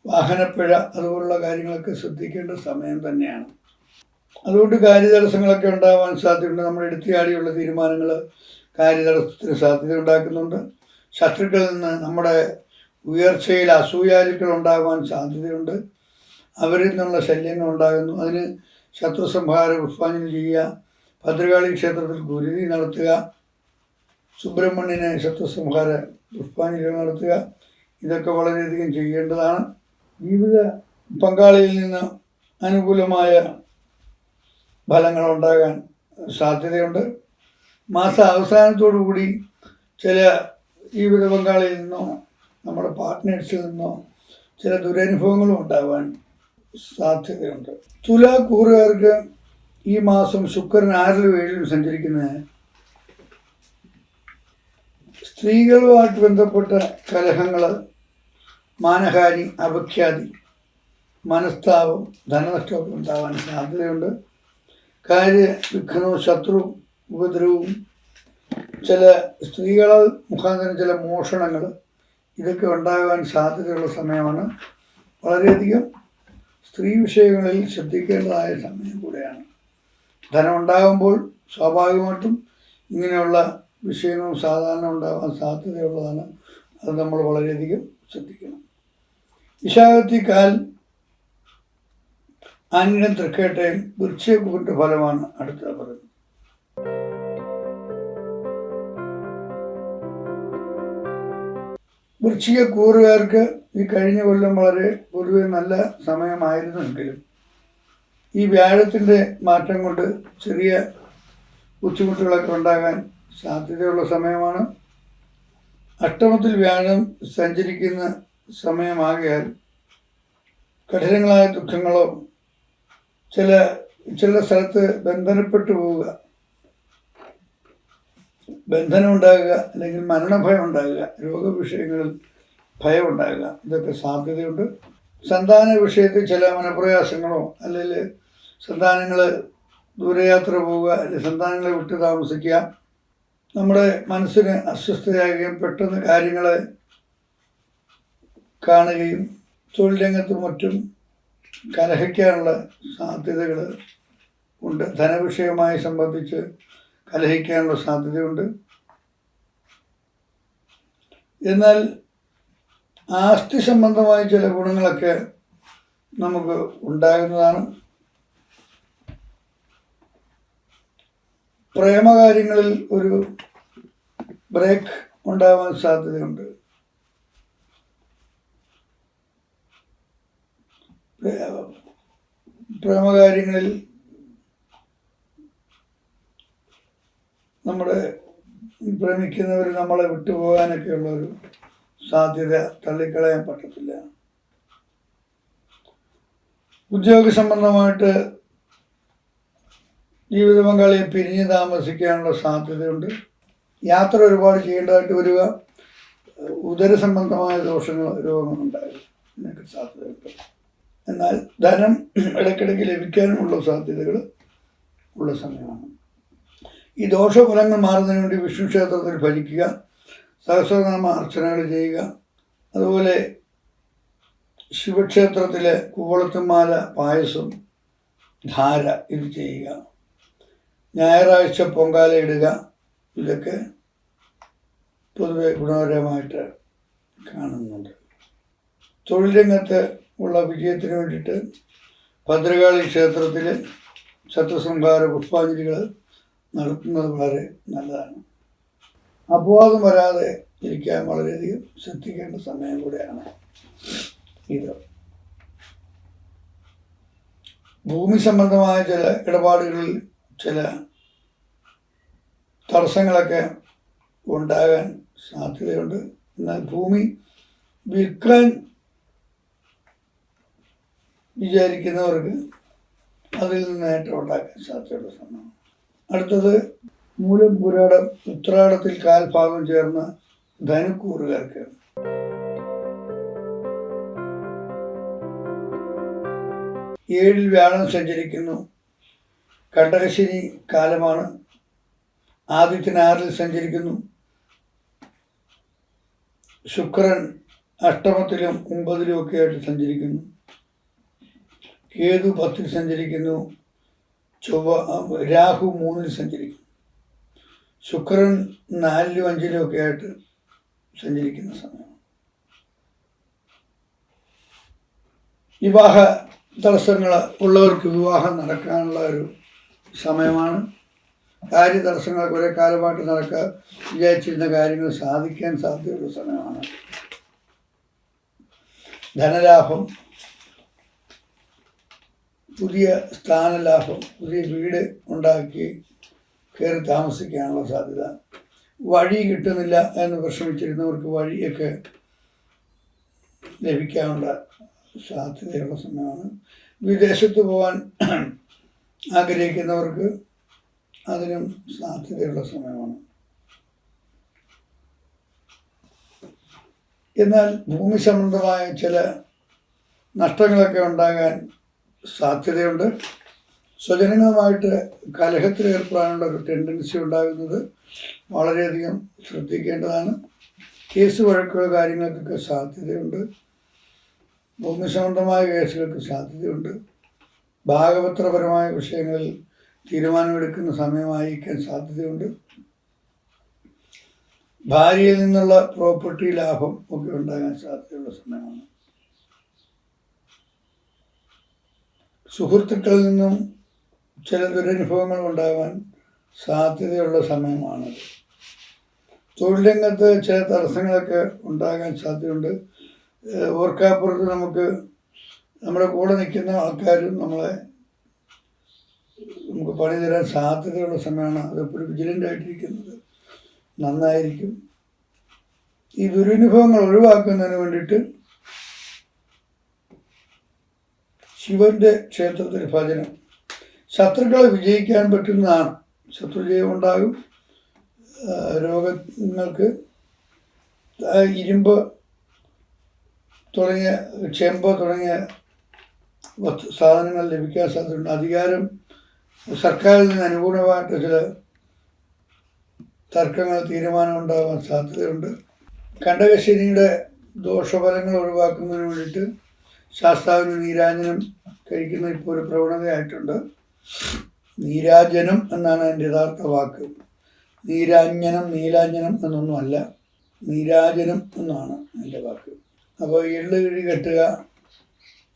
വാഹനപ്പിഴ അതുപോലുള്ള കാര്യങ്ങളൊക്കെ ശ്രദ്ധിക്കേണ്ട സമയം തന്നെയാണ്. അതുകൊണ്ട് കാര്യതടസ്സങ്ങളൊക്കെ ഉണ്ടാവാൻ സാധ്യതയുണ്ട്. നമ്മൾ എടുത്തിയാടിയുള്ള തീരുമാനങ്ങൾ കാര്യതടസ്സത്തിന് സാധ്യത ഉണ്ടാക്കുന്നുണ്ട്. ശത്രുക്കളിൽ നിന്ന് നമ്മുടെ ഉയർച്ചയിൽ അസൂയാലുക്കൾ ഉണ്ടാകാൻ സാധ്യതയുണ്ട്. അവരിൽ നിന്നുള്ള ശല്യങ്ങൾ ഉണ്ടാകുന്നു. അതിന് ശത്രു സംഹാര പുഷ്പാഞ്ജലി ചെയ്യുക, ഭദ്രകാളി ക്ഷേത്രത്തിൽ ഗുരുതി നടത്തുക, സുബ്രഹ്മണ്യന് ശത്രുസംഹാര പുഷ്പാഞ്ജലികൾ നടത്തുക, ഇതൊക്കെ വളരെയധികം ചെയ്യേണ്ടതാണ്. ജീവിത പങ്കാളിയിൽ നിന്ന് അനുകൂലമായ ഫലങ്ങൾ ഉണ്ടാകാൻ സാധ്യതയുണ്ട്. മാസ അവസാനത്തോടു കൂടി ചില ജീവിത പങ്കാളിയിൽ നിന്നോ നമ്മുടെ പാർട്ട്നേഴ്സിൽ നിന്നോ ചില ദുരനുഭവങ്ങളും ഉണ്ടാകാൻ സാധ്യതയുണ്ട്. തുലാക്കൂറുകാർക്ക് ഈ മാസം ശുക്രൻ 6ലും 7ലും സഞ്ചരിക്കുന്നത് സ്ത്രീകളുമായിട്ട് ബന്ധപ്പെട്ട കലഹങ്ങൾ, മാനഹാനി, അപഖ്യാതി, മനസ്താപം, ധനനഷ്ടമൊക്കെ ഉണ്ടാകാൻ സാധ്യതയുണ്ട്. കാര്യവിഘ്നവും ശത്രു ഉപദ്രവവും, ചില സ്ത്രീകളാൽ മുഖാന്തരം ചില മോഷണങ്ങൾ, ഇതൊക്കെ ഉണ്ടാകാൻ സാധ്യതയുള്ള സമയമാണ്. വളരെയധികം സ്ത്രീ വിഷയങ്ങളിൽ ശ്രദ്ധിക്കേണ്ടതായ സമയം കൂടെയാണ്. ധനം ഉണ്ടാകുമ്പോൾ സ്വാഭാവികമായിട്ടും ഇങ്ങനെയുള്ള വിഷയങ്ങളും സാധാരണ ഉണ്ടാകാൻ സാധ്യതയുള്ളതാണ്. അത് നമ്മൾ വളരെയധികം ശ്രദ്ധിക്കണം. വിശാഖത്തി കാൽ ആന്യം തൃക്കേട്ടയും വൃശ്ചികക്കുറിൻ്റെ ഫലമാണ് അടുത്ത പറയുന്നത്. വൃശ്ചികക്കൂറുകാർക്ക് ഈ കഴിഞ്ഞ കൊല്ലം വളരെ പൊതുവെ നല്ല സമയമായിരുന്നെങ്കിലും ഈ വ്യാഴത്തിൻ്റെ മാറ്റം കൊണ്ട് ചെറിയ ബുദ്ധിമുട്ടുകളൊക്കെ ഉണ്ടാകാൻ സാധ്യതയുള്ള സമയമാണ്. അഷ്ടമത്തിൽ വ്യാഴം സഞ്ചരിക്കുന്ന സമയമാകിയാൽ കഠിനങ്ങളായ ദുഃഖങ്ങളോ, ചില സ്ഥലത്ത് ബന്ധനപ്പെട്ടു പോവുക, ബന്ധനം ഉണ്ടാകുക, അല്ലെങ്കിൽ മരണഭയം ഉണ്ടാകുക, രോഗവിഷയങ്ങളിൽ ഭയം ഉണ്ടാകുക, ഇതൊക്കെ സാധ്യതയുണ്ട്. സന്താന വിഷയത്തിൽ ചില മനപ്രയാസങ്ങളോ, അല്ലെങ്കിൽ സന്താനങ്ങൾ ദൂരയാത്ര പോവുക, അല്ലെങ്കിൽ സന്താനങ്ങളെ വിട്ട് താമസിക്കുക, നമ്മുടെ മനസ്സിന് അസ്വസ്ഥതയാകുകയും പെട്ടെന്ന് കാര്യങ്ങളെ കാണുകയും തൊഴിൽ രംഗത്തും മറ്റും കലഹിക്കാനുള്ള സാധ്യതകൾ ഉണ്ട്. ധനവിഷയമായി സംബന്ധിച്ച് കലഹിക്കാനുള്ള സാധ്യതയുണ്ട്. എന്നാൽ ആസ്തി സംബന്ധമായ ചില ഗുണങ്ങളൊക്കെ നമുക്ക് ഉണ്ടാകുന്നതാണ്. പ്രേമകാര്യങ്ങളിൽ ഒരു ബ്രേക്ക് ഉണ്ടാവാൻ സാധ്യതയുണ്ട്. പ്രേമകാര്യങ്ങളിൽ നമ്മുടെ പ്രേമിക്കുന്നവർ നമ്മളെ വിട്ടുപോകാനൊക്കെയുള്ള ഒരു സാധ്യത തള്ളിക്കളയാൻ പറ്റത്തില്ല. ഉദ്യോഗ സംബന്ധമായിട്ട് ജീവിത പങ്കാളിയെ പിരിഞ്ഞ് താമസിക്കാനുള്ള സാധ്യതയുണ്ട്. യാത്ര ഒരുപാട് ചെയ്യേണ്ടതായിട്ട് വരിക, ഉദര സംബന്ധമായ ദോഷങ്ങൾ, രോഗങ്ങളുണ്ടാകുക, ഇതിനൊക്കെ സാധ്യതയുണ്ട്. എന്നാൽ ധനം ഇടയ്ക്കിടയ്ക്ക് ലഭിക്കാനുമുള്ള സാധ്യതകൾ ഉള്ള സമയമാണ്. ഈ ദോഷഫലങ്ങൾ മാറുന്നതിന് വേണ്ടി വിഷ്ണു ക്ഷേത്രത്തിൽ ഭജിക്കുക, സഹസ്രനാമ അർച്ചനകൾ ചെയ്യുക, അതുപോലെ ശിവക്ഷേത്രത്തിലെ കൂവളത്തുമാല പായസം, ധാര ഇത് ചെയ്യുക, ഞായറാഴ്ച പൊങ്കാല ഇടുക, ഇതൊക്കെ പൊതുവെ ഗുണകരമായിട്ട് കാണുന്നുണ്ട്. തൊഴിൽ രംഗത്ത് ഉള്ള വിജയത്തിന് വേണ്ടിയിട്ട് ഭദ്രകാളി ക്ഷേത്രത്തിൽ ശത്രുസംഹാര പുഷ്പാഞ്ജലികൾ നടത്തുന്നത് വളരെ നല്ലതാണ്. അപവാദം വരാതെ ഇരിക്കാൻ വളരെയധികം ശ്രദ്ധിക്കേണ്ട സമയം കൂടെയാണ് ഇത്. ഭൂമി സംബന്ധമായ ചില ഇടപാടുകളിൽ ചില തടസ്സങ്ങളൊക്കെ ഉണ്ടാകാൻ സാധ്യതയുണ്ട്. എന്നാൽ ഭൂമി വിൽക്കാൻ വിചാരിക്കുന്നവർക്ക് അതിൽ നിന്ന് നേട്ടം ഉണ്ടാക്കാൻ സാധ്യതയുള്ള സമയമാണ്. അടുത്തത് മൂലം പുരാടം ഉത്രാടത്തിൽ കാൽഭാഗം ചേർന്ന ധനുക്കൂറുകാർക്ക്. ഏഴിൽ വ്യാഴം സഞ്ചരിക്കുന്നു. കണ്ടകശനി കാലമാണ്. ആദിത്യൻ 6ൽ സഞ്ചരിക്കുന്നു. ശുക്രൻ അഷ്ടമത്തിലും 9ലും ഒക്കെ ആയിട്ട് സഞ്ചരിക്കുന്നു. കേതു 10ൽ സഞ്ചരിക്കുന്നു. രാഹു 3-ൽ സഞ്ചരിക്കും. ശുക്രൻ 4-ലും 5-ലും ഒക്കെ ആയിട്ട് സഞ്ചരിക്കുന്ന സമയം. വിവാഹ തടസ്സങ്ങൾ ഉള്ളവർക്ക് വിവാഹം നടക്കാനുള്ള ഒരു സമയമാണ്. കാര്യതടസ്സങ്ങൾ കുറേ കാലമായിട്ട് വിചാരിച്ചിരുന്ന കാര്യങ്ങൾ സാധിക്കാൻ സാധ്യതയുള്ള സമയമാണ്. ധനലാഭം, പുതിയ സ്ഥാനലാഭം, പുതിയ വീട് ഉണ്ടാക്കി കയറി താമസിക്കാനുള്ള സാധ്യത. വഴി കിട്ടുന്നില്ല എന്ന് വിഷമിച്ചിരുന്നവർക്ക് വഴിയൊക്കെ ലഭിക്കാനുള്ള സാധ്യതയുള്ള സമയമാണ്. വിദേശത്ത് പോകാൻ ആഗ്രഹിക്കുന്നവർക്ക് അതിനും സാധ്യതയുള്ള സമയമാണ്. എന്നാൽ ഭൂമി സംബന്ധമായ ചില നഷ്ടങ്ങളൊക്കെ ഉണ്ടാകാൻ സാധ്യതയുണ്ട്. സ്വജനങ്ങളുമായിട്ട് കലഹത്തിലേർപ്പെടാനുള്ള ഒരു ടെൻഡൻസി ഉണ്ടാകുന്നത് വളരെയധികം ശ്രദ്ധിക്കേണ്ടതാണ്. കേസ് വഴക്കുള്ള കാര്യങ്ങൾക്കൊക്കെ സാധ്യതയുണ്ട്. ഭൂമി സംബന്ധമായ കേസുകൾക്ക് സാധ്യതയുണ്ട്. ഭാഗപത്രപരമായ വിഷയങ്ങളിൽ തീരുമാനമെടുക്കുന്ന സമയമായിരിക്കാൻ സാധ്യതയുണ്ട്. ഭാര്യയിൽ നിന്നുള്ള പ്രോപ്പർട്ടി ലാഭം ഒക്കെ ഉണ്ടാകാൻ സാധ്യതയുള്ള സമയമാണ്. സുഹൃത്തുക്കളിൽ നിന്നും ചില ദുരനുഭവങ്ങൾ ഉണ്ടാകാൻ സാധ്യതയുള്ള സമയമാണത്. തൊഴിൽ രംഗത്ത് ചില തടസ്സങ്ങളൊക്കെ ഉണ്ടാകാൻ സാധ്യതയുണ്ട്. ഓർക്കാപ്പുറത്ത് നമ്മുടെ കൂടെ നിൽക്കുന്ന ആൾക്കാരും നമുക്ക് പണി തരാൻ സാധ്യതയുള്ള സമയമാണ്. അതെപ്പോഴും വിജിലൻ്റ് ആയിട്ടിരിക്കുന്നത് നന്നായിരിക്കും. ഈ ദുരനുഭവങ്ങൾ ഒഴിവാക്കുന്നതിന് വേണ്ടിയിട്ട് ശിവന്റെ ക്ഷേത്രത്തിൽ ഭജനം. ശത്രുക്കളെ വിജയിക്കാൻ പറ്റുന്നതാണ്. ശത്രുജയം ഉണ്ടാകും. രോഗങ്ങൾക്ക് ഇരുമ്പ് തുടങ്ങിയ ചെമ്പ് തുടങ്ങിയ സാധനങ്ങൾ ലഭിക്കാൻ സാധ്യതയുണ്ട്. അധികാരം സർക്കാരിൽ നിന്ന് അനുകൂലമായിട്ട് ചില തർക്കങ്ങൾ തീരുമാനം ഉണ്ടാകാൻ സാധ്യതയുണ്ട്. കണ്ടകശനിയുടെ ദോഷഫലങ്ങൾ ഒഴിവാക്കുന്നതിന് വേണ്ടിയിട്ട് ശാസ്താവിന് നീരാഞ്ജനം കഴിക്കുന്ന ഇപ്പോൾ ഒരു പ്രവണതയായിട്ടുണ്ട്. നീരാഞ്ജനം എന്നാണ് അതിൻ്റെ യഥാർത്ഥ വാക്ക്. നീലാഞ്ജനം എന്നൊന്നുമല്ല, നീരാജനം എന്നാണ് അതിൻ്റെ വാക്ക്. അപ്പോൾ എള്ളുകിഴി കെട്ടുക,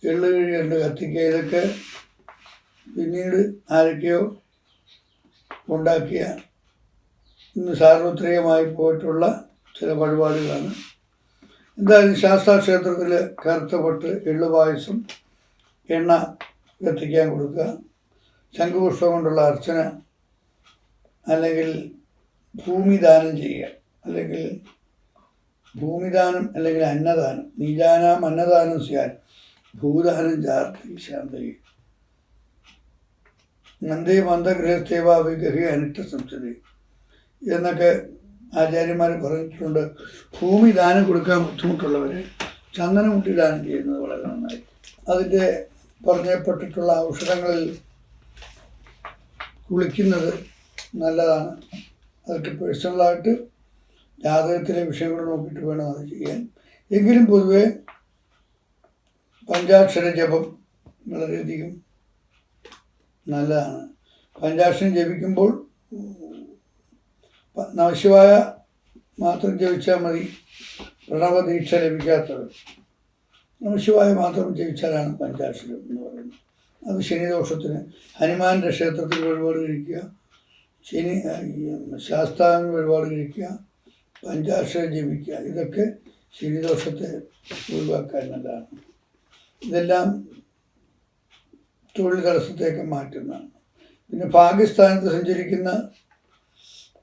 എള്ളുകിഴി കണ്ട് കത്തിക്കുക, ഇതൊക്കെ പിന്നീട് ആരൊക്കെയോ ഉണ്ടാക്കിയ ഇന്ന് സാർവത്രികമായി പോയിട്ടുള്ള ചില വഴിപാടുകളാണ്. എന്തായാലും ശാസ്താക്ഷേത്രത്തിൽ കറുത്ത പൊട്ട്, എള്ളുപായസം, എണ്ണ കത്തിക്കാൻ കൊടുക്കുക, ശംഖുപുഷ്പം കൊണ്ടുള്ള അർച്ചന, അല്ലെങ്കിൽ ഭൂമിദാനം ചെയ്യുക, അല്ലെങ്കിൽ ഭൂമിദാനം അല്ലെങ്കിൽ അന്നദാനം. നീജാനാം അന്നദാനം സ്യാൻ ഭൂദാനം ചാർത്തി ശാന്തയി നന്ദേ മന്ദഗൃഹസ്ഥേവ വിഗ്രഹി അനിഷ്ട സംസ്ഥതി എന്നൊക്കെ ആചാര്യന്മാർ പറഞ്ഞിട്ടുണ്ട്. ഭൂമി ദാനം കൊടുക്കാൻ ബുദ്ധിമുട്ടുള്ളവരെ ചന്ദനമുട്ടി ദാനം ചെയ്യുന്നത് വളരെ നന്നായി. അതിൻ്റെ പറഞ്ഞപ്പെട്ടിട്ടുള്ള ഔഷധങ്ങളിൽ കുളിക്കുന്നത് നല്ലതാണ്. അതൊക്കെ പേഴ്സണലായിട്ട് ജാതകത്തിലെ വിഷയങ്ങൾ നോക്കിയിട്ട് വേണം അത് ചെയ്യാൻ. എങ്കിലും പൊതുവെ പഞ്ചാക്ഷര ജപം വളരെയധികം നല്ലതാണ്. പഞ്ചാക്ഷരം ജപിക്കുമ്പോൾ നമഃശിവായ മാത്രം ജപിച്ചാൽ മതി. പ്രണവദീക്ഷ ലഭിക്കാത്തവർ നമഃശിവായ മാത്രം ജപിച്ചാലാണ് പഞ്ചാക്ഷരം എന്ന് പറയുന്നത്. അത് ശനിദോഷത്തിന് ഹനുമാൻ്റെ ക്ഷേത്രത്തിൽ വഴിപാട് കഴിക്കുക, ശാസ്താവിന് വഴിപാട് കഴിക്കുക, പഞ്ചാക്ഷരം ജപിക്കുക, ഇതൊക്കെ ശനിദോഷത്തെ ഒഴിവാക്കാൻ നല്ലതാണ്. ഇതെല്ലാം തൊഴിൽ തടസ്സത്തേക്ക് മാറ്റുന്നതാണ്. പിന്നെ ഭാഗ്യസ്ഥാനത്ത് സഞ്ചരിക്കുന്ന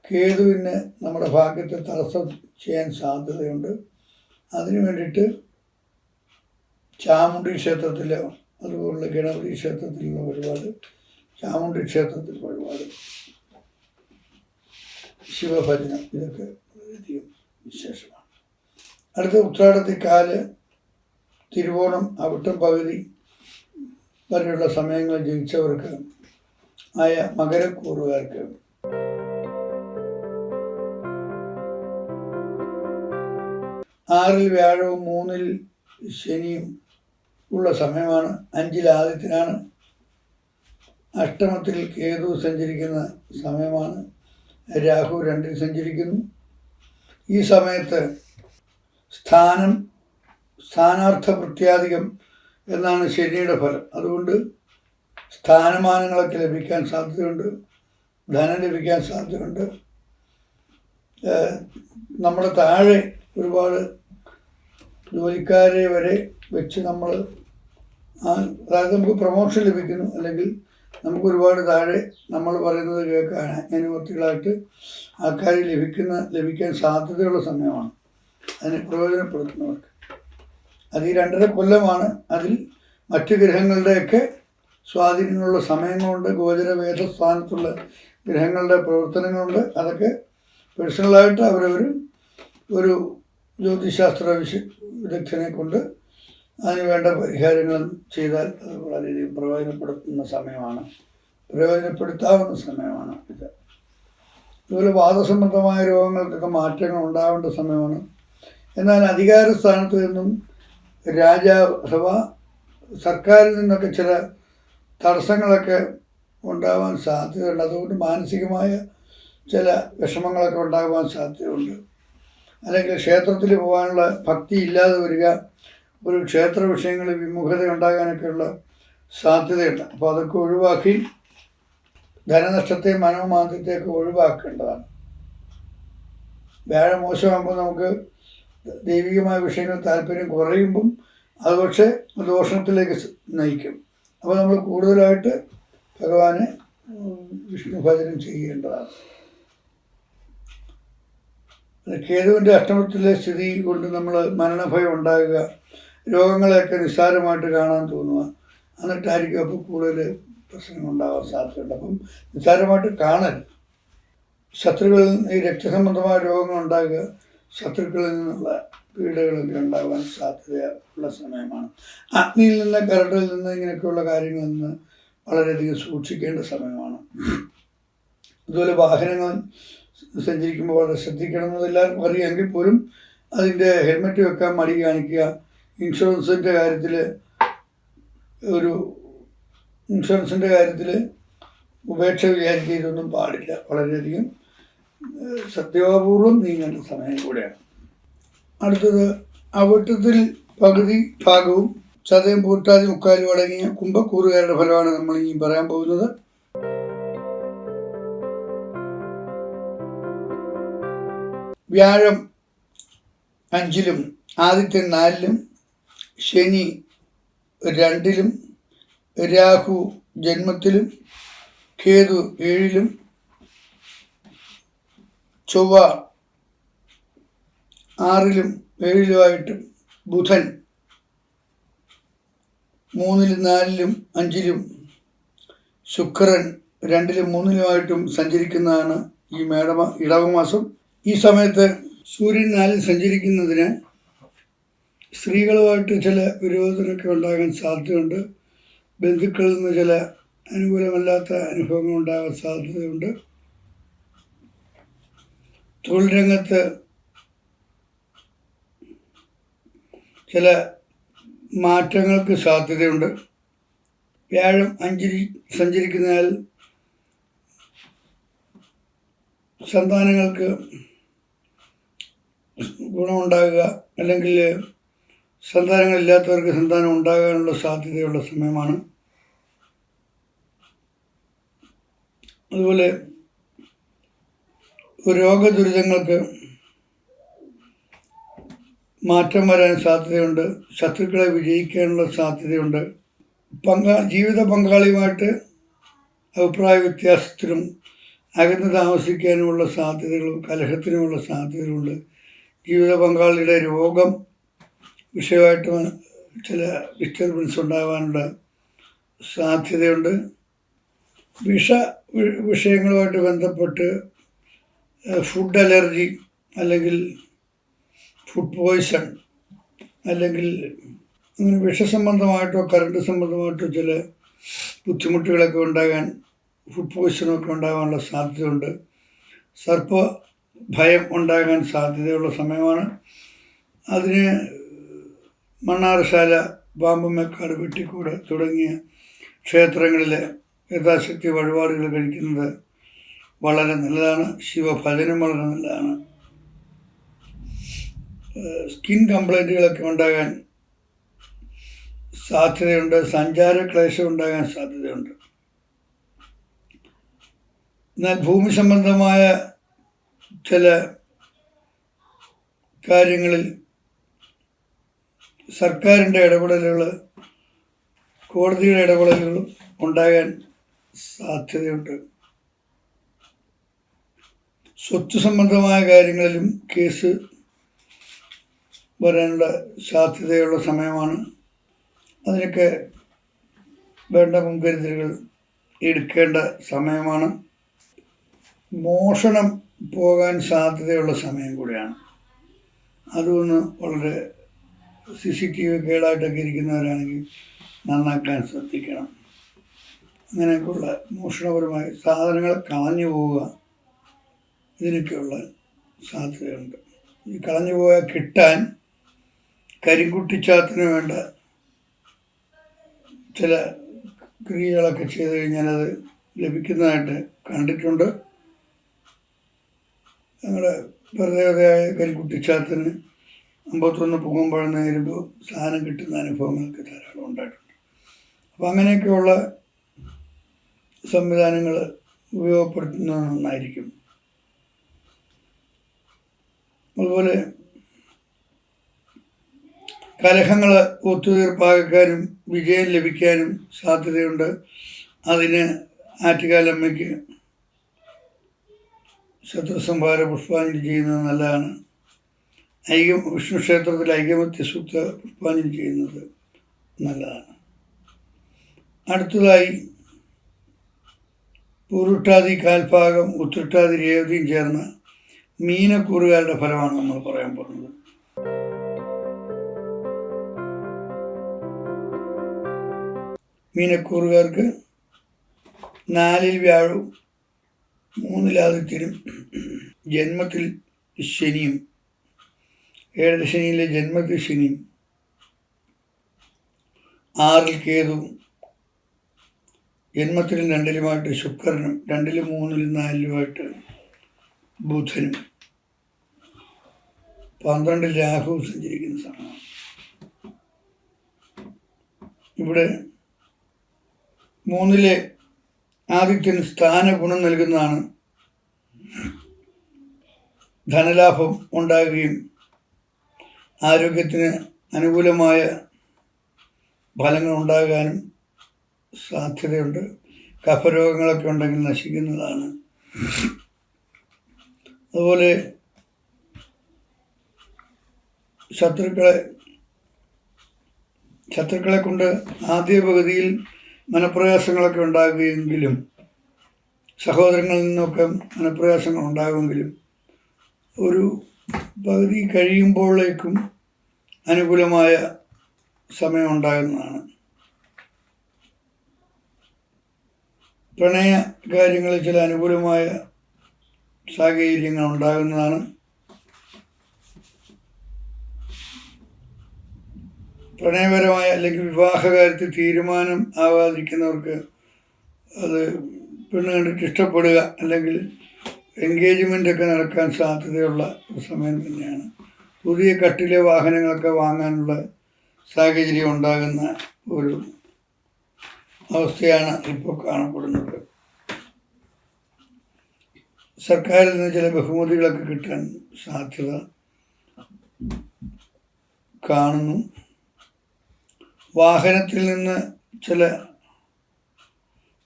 കേതുവിന് നമ്മുടെ ഭാഗ്യത്തെ തടസ്സം ചെയ്യാൻ സാധ്യതയുണ്ട്. അതിനു വേണ്ടിയിട്ട് ചാമുണ്ഡി ക്ഷേത്രത്തിലോ അതുപോലുള്ള ഗണപതി ക്ഷേത്രത്തിലുള്ള വഴിപാട്, ചാമുണ്ഡി ക്ഷേത്രത്തിൽ വഴിപാട്, ശിവഭജനം, ഇതൊക്കെ വളരെയധികം വിശേഷമാണ്. അടുത്ത ഉത്രാടത്തിൽ കാല്, തിരുവോണം, അവിട്ടം പകുതി വരെയുള്ള സമയങ്ങളിൽ ജനിച്ചവർക്ക് ആയ മകരക്കൂറുകാർക്ക് ആറിൽ വ്യാഴവും 3-ൽ ശനിയും ഉള്ള സമയമാണ്. 5-ൽ ആദിത്യനാണ്. അഷ്ടമത്തിൽ കേതു സഞ്ചരിക്കുന്ന സമയമാണ്. രാഹു 2-ൽ സഞ്ചരിക്കുന്നു. ഈ സമയത്ത് സ്ഥാനാർത്ഥ പ്രത്യാധികം എന്നാണ് ശനിയുടെ ഫലം. അതുകൊണ്ട് സ്ഥാനമാനങ്ങളൊക്കെ ലഭിക്കാൻ സാധ്യതയുണ്ട്, ധനം ലഭിക്കാൻ സാധ്യതയുണ്ട്. നമ്മുടെ താഴെ ഒരുപാട് ജോലിക്കാരെ വരെ വെച്ച് അതായത് നമുക്ക് പ്രൊമോഷൻ ലഭിക്കുന്നു, അല്ലെങ്കിൽ നമുക്ക് ഒരുപാട് താഴെ നമ്മൾ പറയുന്നത് കേൾക്കാൻ അനുവർത്തികളായിട്ട് ആൾക്കാർ ലഭിക്കാൻ സാധ്യതയുള്ള സമയമാണ്. അതിനെ പ്രയോജനപ്പെടുത്തുന്നവർക്ക് അത് ഈ 2.5 കൊല്ലമാണ്. അതിൽ മറ്റു ഗ്രഹങ്ങളുടെയൊക്കെ സ്വാധീനങ്ങളുള്ള സമയങ്ങളുണ്ട്, ഗോചരവേദസ്ഥാനത്തുള്ള ഗ്രഹങ്ങളുടെ പ്രവർത്തനങ്ങളുണ്ട്. അതൊക്കെ പേഴ്സണലായിട്ട് ഒരു ജ്യോതിശാസ്ത്ര വിദഗ്ധനെ കൊണ്ട് അതിന് വേണ്ട പരിഹാരങ്ങൾ ചെയ്താൽ അത് വളരെയധികം പ്രയോജനപ്പെടുത്താവുന്ന സമയമാണ് ഇത്. അതുപോലെ വാദസംബന്ധമായ രോഗങ്ങൾക്കൊക്കെ മാറ്റങ്ങൾ ഉണ്ടാവേണ്ട സമയമാണ്. എന്നാൽ അധികാര സ്ഥാനത്ത് നിന്നും രാജാവ് അഥവാ സർക്കാരിൽ നിന്നൊക്കെ ചില തടസ്സങ്ങളൊക്കെ ഉണ്ടാവാൻ സാധ്യതയുണ്ട്. അതുകൊണ്ട് മാനസികമായ ചില വിഷമങ്ങളൊക്കെ ഉണ്ടാകുവാൻ സാധ്യതയുണ്ട്. അല്ലെങ്കിൽ ക്ഷേത്രത്തിൽ പോകാനുള്ള ഭക്തി ഇല്ലാതെ വരിക, ഒരു ക്ഷേത്ര വിഷയങ്ങളിൽ വിമുഖത ഉണ്ടാകാനൊക്കെയുള്ള സാധ്യതയുണ്ട്. അപ്പോൾ അതൊക്കെ ഒഴിവാക്കി ധനനഷ്ടത്തെയും മനോമാന്ദ്യത്തെയൊക്കെ ഒഴിവാക്കേണ്ടതാണ്. വ്യാഴം മോശമാകുമ്പോൾ നമുക്ക് ദൈവികമായ വിഷയങ്ങൾ താല്പര്യം കുറയുമ്പം അത് പക്ഷേ ദോഷത്തിലേക്ക് നയിക്കും. അപ്പോൾ നമ്മൾ കൂടുതലായിട്ട് ഭഗവാനെ വിഷ്ണു ഭജനം ചെയ്യേണ്ടതാണ്. കേതുവിൻ്റെ അഷ്ടമത്തിലെ സ്ഥിതി കൊണ്ട് നമ്മൾ മരണഭയം ഉണ്ടാകുക, രോഗങ്ങളെയൊക്കെ നിസ്സാരമായിട്ട് കാണാൻ തോന്നുക, എന്നിട്ടായിരിക്കും അപ്പോൾ കൂടുതൽ പ്രശ്നങ്ങൾ ഉണ്ടാകാൻ സാധ്യതയുണ്ട്. അപ്പം നിസ്സാരമായിട്ട് കാണരുത്. ശത്രുക്കളിൽ ഈ രക്തസംബന്ധമായ രോഗങ്ങൾ ഉണ്ടാകുക, ശത്രുക്കളിൽ നിന്നുള്ള പീഡകളൊക്കെ ഉണ്ടാകാൻ സാധ്യതയുള്ള സമയമാണ്. അഗ്നിയിൽ നിന്ന്, കരടിൽ നിന്ന്, ഇങ്ങനെയൊക്കെയുള്ള കാര്യങ്ങളിൽ നിന്ന് വളരെയധികം സൂക്ഷിക്കേണ്ട സമയമാണ്. അതുപോലെ വാഹനങ്ങൾ സഞ്ചരിക്കുമ്പോൾ വളരെ ശ്രദ്ധിക്കണമെന്ന് എല്ലാവർക്കും അറിയാമെങ്കിൽ പോലും അതിൻ്റെ ഹെൽമെറ്റ് വെക്കാൻ മടി കാണിക്കുക, ഇൻഷുറൻസിൻ്റെ കാര്യത്തിൽ ഉപേക്ഷ വിചാരിക്കുക, ഇതൊന്നും പാടില്ല. വളരെയധികം സത്യപൂർവ്വം നീങ്ങേണ്ട സമയം കൂടെയാണ്. അടുത്തത് അവിട്ടത്തിൽ പകുതി ഭാഗവും ചതയം പൂർട്ടാതി മുക്കാലും അടങ്ങിയ കുംഭക്കൂറുകാരുടെ ഫലമാണ് നമ്മൾ ഇനി പറയാൻ പോകുന്നത്. വ്യാഴം 5-ലും ആദിത്യൻ 4-ലും ശനി 2-ലും രാഹു ജന്മത്തിലും കേതു 7-ലും ചൊവ്വ 6-ലും 7-ലുമായിട്ടും ബുധൻ 3-ലും 4-ലും 5-ലും ശുക്രൻ 2-ലും 3-ലുമായിട്ടും സഞ്ചരിക്കുന്നതാണ് ഈ ഇടവമാസം. ഈ സമയത്ത് സൂര്യൻ 4-ൽ സഞ്ചരിക്കുന്നതിന് സ്ത്രീകളുമായിട്ട് ചില വിരോധനമൊക്കെ ഉണ്ടാകാൻ സാധ്യതയുണ്ട്. ബന്ധുക്കളിൽ നിന്ന് ചില അനുകൂലമല്ലാത്ത അനുഭവങ്ങൾ ഉണ്ടാകാൻ സാധ്യതയുണ്ട്. തൊഴിൽ രംഗത്ത് ചില മാറ്റങ്ങൾക്ക് സാധ്യതയുണ്ട്. വ്യാഴം 5-ൽ സഞ്ചരിക്കുന്നതിനാൽ സന്താനങ്ങൾക്ക് ഗുണമുണ്ടാകുക, അല്ലെങ്കിൽ സന്താനങ്ങളില്ലാത്തവർക്ക് സന്താനം ഉണ്ടാകാനുള്ള സാധ്യതയുള്ള സമയമാണ്. അതുപോലെ രോഗദുരിതങ്ങൾക്ക് മാറ്റം വരാൻ സാധ്യതയുണ്ട്. ശത്രുക്കളെ വിജയിക്കാനുള്ള സാധ്യതയുണ്ട്. ജീവിത പങ്കാളിയുമായിട്ട് അഭിപ്രായ വ്യത്യാസത്തിനും അകന്ന് താമസിക്കാനുമുള്ള സാധ്യതകളും കലഹത്തിനുമുള്ള സാധ്യതകളുണ്ട്. ജീവിത പങ്കാളിയുടെ രോഗം വിഷയമായിട്ട് ചില ഡിസ്റ്റർബൻസ് ഉണ്ടാകാനുള്ള സാധ്യതയുണ്ട്. വിഷയങ്ങളുമായിട്ട് ബന്ധപ്പെട്ട് ഫുഡ് അലർജി, അല്ലെങ്കിൽ ഫുഡ് പോയ്സൺ, അല്ലെങ്കിൽ അങ്ങനെ വിഷസംബന്ധമായിട്ടോ കറണ്ട് സംബന്ധമായിട്ടോ ചില ബുദ്ധിമുട്ടുകളൊക്കെ ഉണ്ടാകാൻ, ഫുഡ് പോയ്സണൊക്കെ ഉണ്ടാകാനുള്ള സാധ്യതയുണ്ട്. സർപ്പ ഭയം ഉണ്ടാകാൻ സാധ്യതയുള്ള സമയമാണ്. അതിന് മണ്ണാറശാല, പാമ്പുമേക്കാട്, വെട്ടിക്കൂട് തുടങ്ങിയ ക്ഷേത്രങ്ങളിൽ യഥാശക്തി വഴിപാടുകൾ കഴിക്കുന്നത് വളരെ നല്ലതാണ്. ശിവഭജനം വളരെ നല്ലതാണ്. സ്കിൻ കംപ്ലൈൻറ്റുകളൊക്കെ ഉണ്ടാകാൻ സാധ്യതയുണ്ട്. സഞ്ചാരക്ലേശം ഉണ്ടാകാൻ സാധ്യതയുണ്ട്. എന്നാൽ ഭൂമി സംബന്ധമായ ചില കാര്യങ്ങളിൽ സർക്കാരിൻ്റെ ഇടപെടലുകൾ, കോടതിയുടെ ഇടപെടലുകളും ഉണ്ടാകാൻ സാധ്യതയുണ്ട്. സ്വത്ത് സംബന്ധമായ കാര്യങ്ങളിലും കേസ് വരാനുള്ള സാധ്യതയുള്ള സമയമാണ്. അതിനൊക്കെ വേണ്ട മുൻകരുതലുകൾ എടുക്കേണ്ട സമയമാണ്. മോഷണം പോകാൻ സാധ്യതയുള്ള സമയം കൂടിയാണ്. അതൊന്ന് വളരെ CCTV കേടായിട്ടൊക്കെ ഇരിക്കുന്നവരാണെങ്കിൽ നന്നാക്കാൻ ശ്രദ്ധിക്കണം. അങ്ങനെയൊക്കെയുള്ള മോഷണപരമായ സാധനങ്ങൾ കളഞ്ഞു പോവുക, ഇതിനൊക്കെയുള്ള സാധ്യതയുണ്ട്. ഈ കളഞ്ഞു പോയാൽ കിട്ടാൻ കരിങ്കുട്ടിച്ചാത്തിന് വേണ്ട ചില ക്രിയകളൊക്കെ ചെയ്ത് കഴിഞ്ഞാൽ അത് ലഭിക്കുന്നതായിട്ട് കണ്ടിട്ടുണ്ട്. ഞങ്ങളുടെ പ്രത്യേകതയായ കരിങ്കുട്ടിച്ചാത്തിന് 51 പൂവമ്പഴം നേരുമ്പോൾ സാധനം കിട്ടുന്ന അനുഭവങ്ങളൊക്കെ ധാരാളം ഉണ്ടായിട്ടുണ്ട്. അപ്പോൾ അങ്ങനെയൊക്കെയുള്ള സംവിധാനങ്ങൾ ഉപയോഗപ്പെടുത്തുന്നത് നന്നായിരിക്കും. അതുപോലെ കലഹങ്ങൾ ഒത്തുതീർപ്പാക്കാനും വിജയം ലഭിക്കാനും സാധ്യതയുണ്ട്. അതിന് ആറ്റുകാലമ്മയ്ക്ക് ശത്രുസംഹാര പുഷ്പാഞ്ജലി ചെയ്യുന്നത് നല്ലതാണ്. വിഷ്ണു ക്ഷേത്രത്തിൽ ഐകമത്യ സൂക്ത പുഷ്പാഞ്ജലി ചെയ്യുന്നത് നല്ലതാണ്. അടുത്തതായി പൂരുട്ടാതി കാൽഭാഗം ഉത്രട്ടാതി രേവതിയും ചേർന്ന മീനക്കൂറുകാരുടെ ഫലമാണ് നമ്മൾ പറയാൻ പോകുന്നത്. മീനക്കൂറുകാർക്ക് 4-ൽ വ്യാഴവും 3-ൽ ആദിത്യനും ജന്മത്തിൽ ശനിയും, 7th ശനിയിലെ ജന്മത്തിൽ ശനിയും, 6-ൽ കേതുവും, ജന്മത്തിൽ 2-ലുമായിട്ട് ശുക്രനും, 2-ലും 3-ലും 4-ലുമായിട്ട് ബുധനും, 12-ൽ രാഹുവും സഞ്ചരിക്കുന്ന സമയമാണ്. ഇവിടെ 3-ലെ ആദിത്യന് സ്ഥാന ഗുണം നൽകുന്നതാണ്. ധനലാഭം ഉണ്ടാകുകയും ആരോഗ്യത്തിന് അനുകൂലമായ ഫലങ്ങൾ ഉണ്ടാകാനും സാധ്യതയുണ്ട്. കഫരോഗങ്ങളൊക്കെ ഉണ്ടെങ്കിൽ നശിക്കുന്നതാണ്. അതുപോലെ ശത്രുക്കളെ കൊണ്ട് ആദ്യ പകുതിയിൽ മനപ്രയാസങ്ങളൊക്കെ ഉണ്ടാകുമെങ്കിലും, സഹോദരങ്ങളിൽ നിന്നൊക്കെ മനപ്രയാസങ്ങൾ ഉണ്ടാകുമെങ്കിലും ഒരു പകുതി കഴിയുമ്പോഴേക്കും അനുകൂലമായ സമയം ഉണ്ടാകുന്നതാണ്. പ്രണയ കാര്യങ്ങളിൽ ചില അനുകൂലമായ സാഹചര്യങ്ങൾ ഉണ്ടാകുന്നതാണ്. പ്രണയപരമായ അല്ലെങ്കിൽ വിവാഹ കാര്യത്തിൽ തീരുമാനം ആവാതിരിക്കുന്നവർക്ക് അത് പെണ്ണ് കണ്ടിട്ട് ഇഷ്ടപ്പെടുക അല്ലെങ്കിൽ എൻഗേജ്മെൻ്റൊക്കെ നടക്കാൻ സാധ്യതയുള്ള ഒരു സമയം തന്നെയാണ്. പുതിയ കട്ടിലെ വാഹനങ്ങളൊക്കെ വാങ്ങാനുള്ള സാഹചര്യം ഉണ്ടാകുന്ന ഒരു അവസ്ഥയാണ് ഇപ്പോൾ കാണപ്പെടുന്നത്. സർക്കാരിൽ നിന്ന് ചില ബഹുമതികളൊക്കെ കിട്ടാൻ സാധ്യത കാണുന്നു. വാഹനത്തിൽ നിന്ന് ചില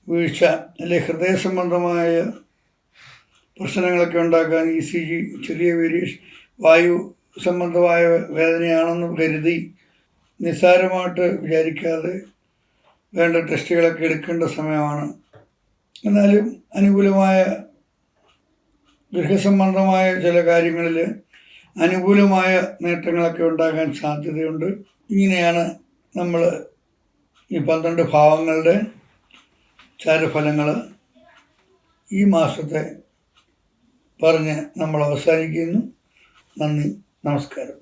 വീഴ്ച അല്ലെങ്കിൽ ഹൃദയ സംബന്ധമായ പ്രശ്നങ്ങളൊക്കെ ഉണ്ടാക്കാൻ ECG ചെറിയ വേരിയേഷൻ, വായു സംബന്ധമായ വേദനയാണെന്ന് കരുതി നിസ്സാരമായിട്ട് വിചാരിക്കാതെ വേണ്ട ടെസ്റ്റുകളൊക്കെ എടുക്കേണ്ട സമയമാണ്. എന്നാലും അനുകൂലമായ ഗൃഹസംബന്ധമായ ചില കാര്യങ്ങളിൽ അനുകൂലമായ നേട്ടങ്ങളൊക്കെ ഉണ്ടാകാൻ സാധ്യതയുണ്ട്. ഇങ്ങനെയാണ് നമ്മൾ ഈ 12 ഭാവങ്ങളുടെ ചാരഫലങ്ങൾ ഈ മാസത്തെ പറഞ്ഞ് നമ്മൾ അവസാനിക്കുന്നു. നന്ദി, നമസ്കാരം.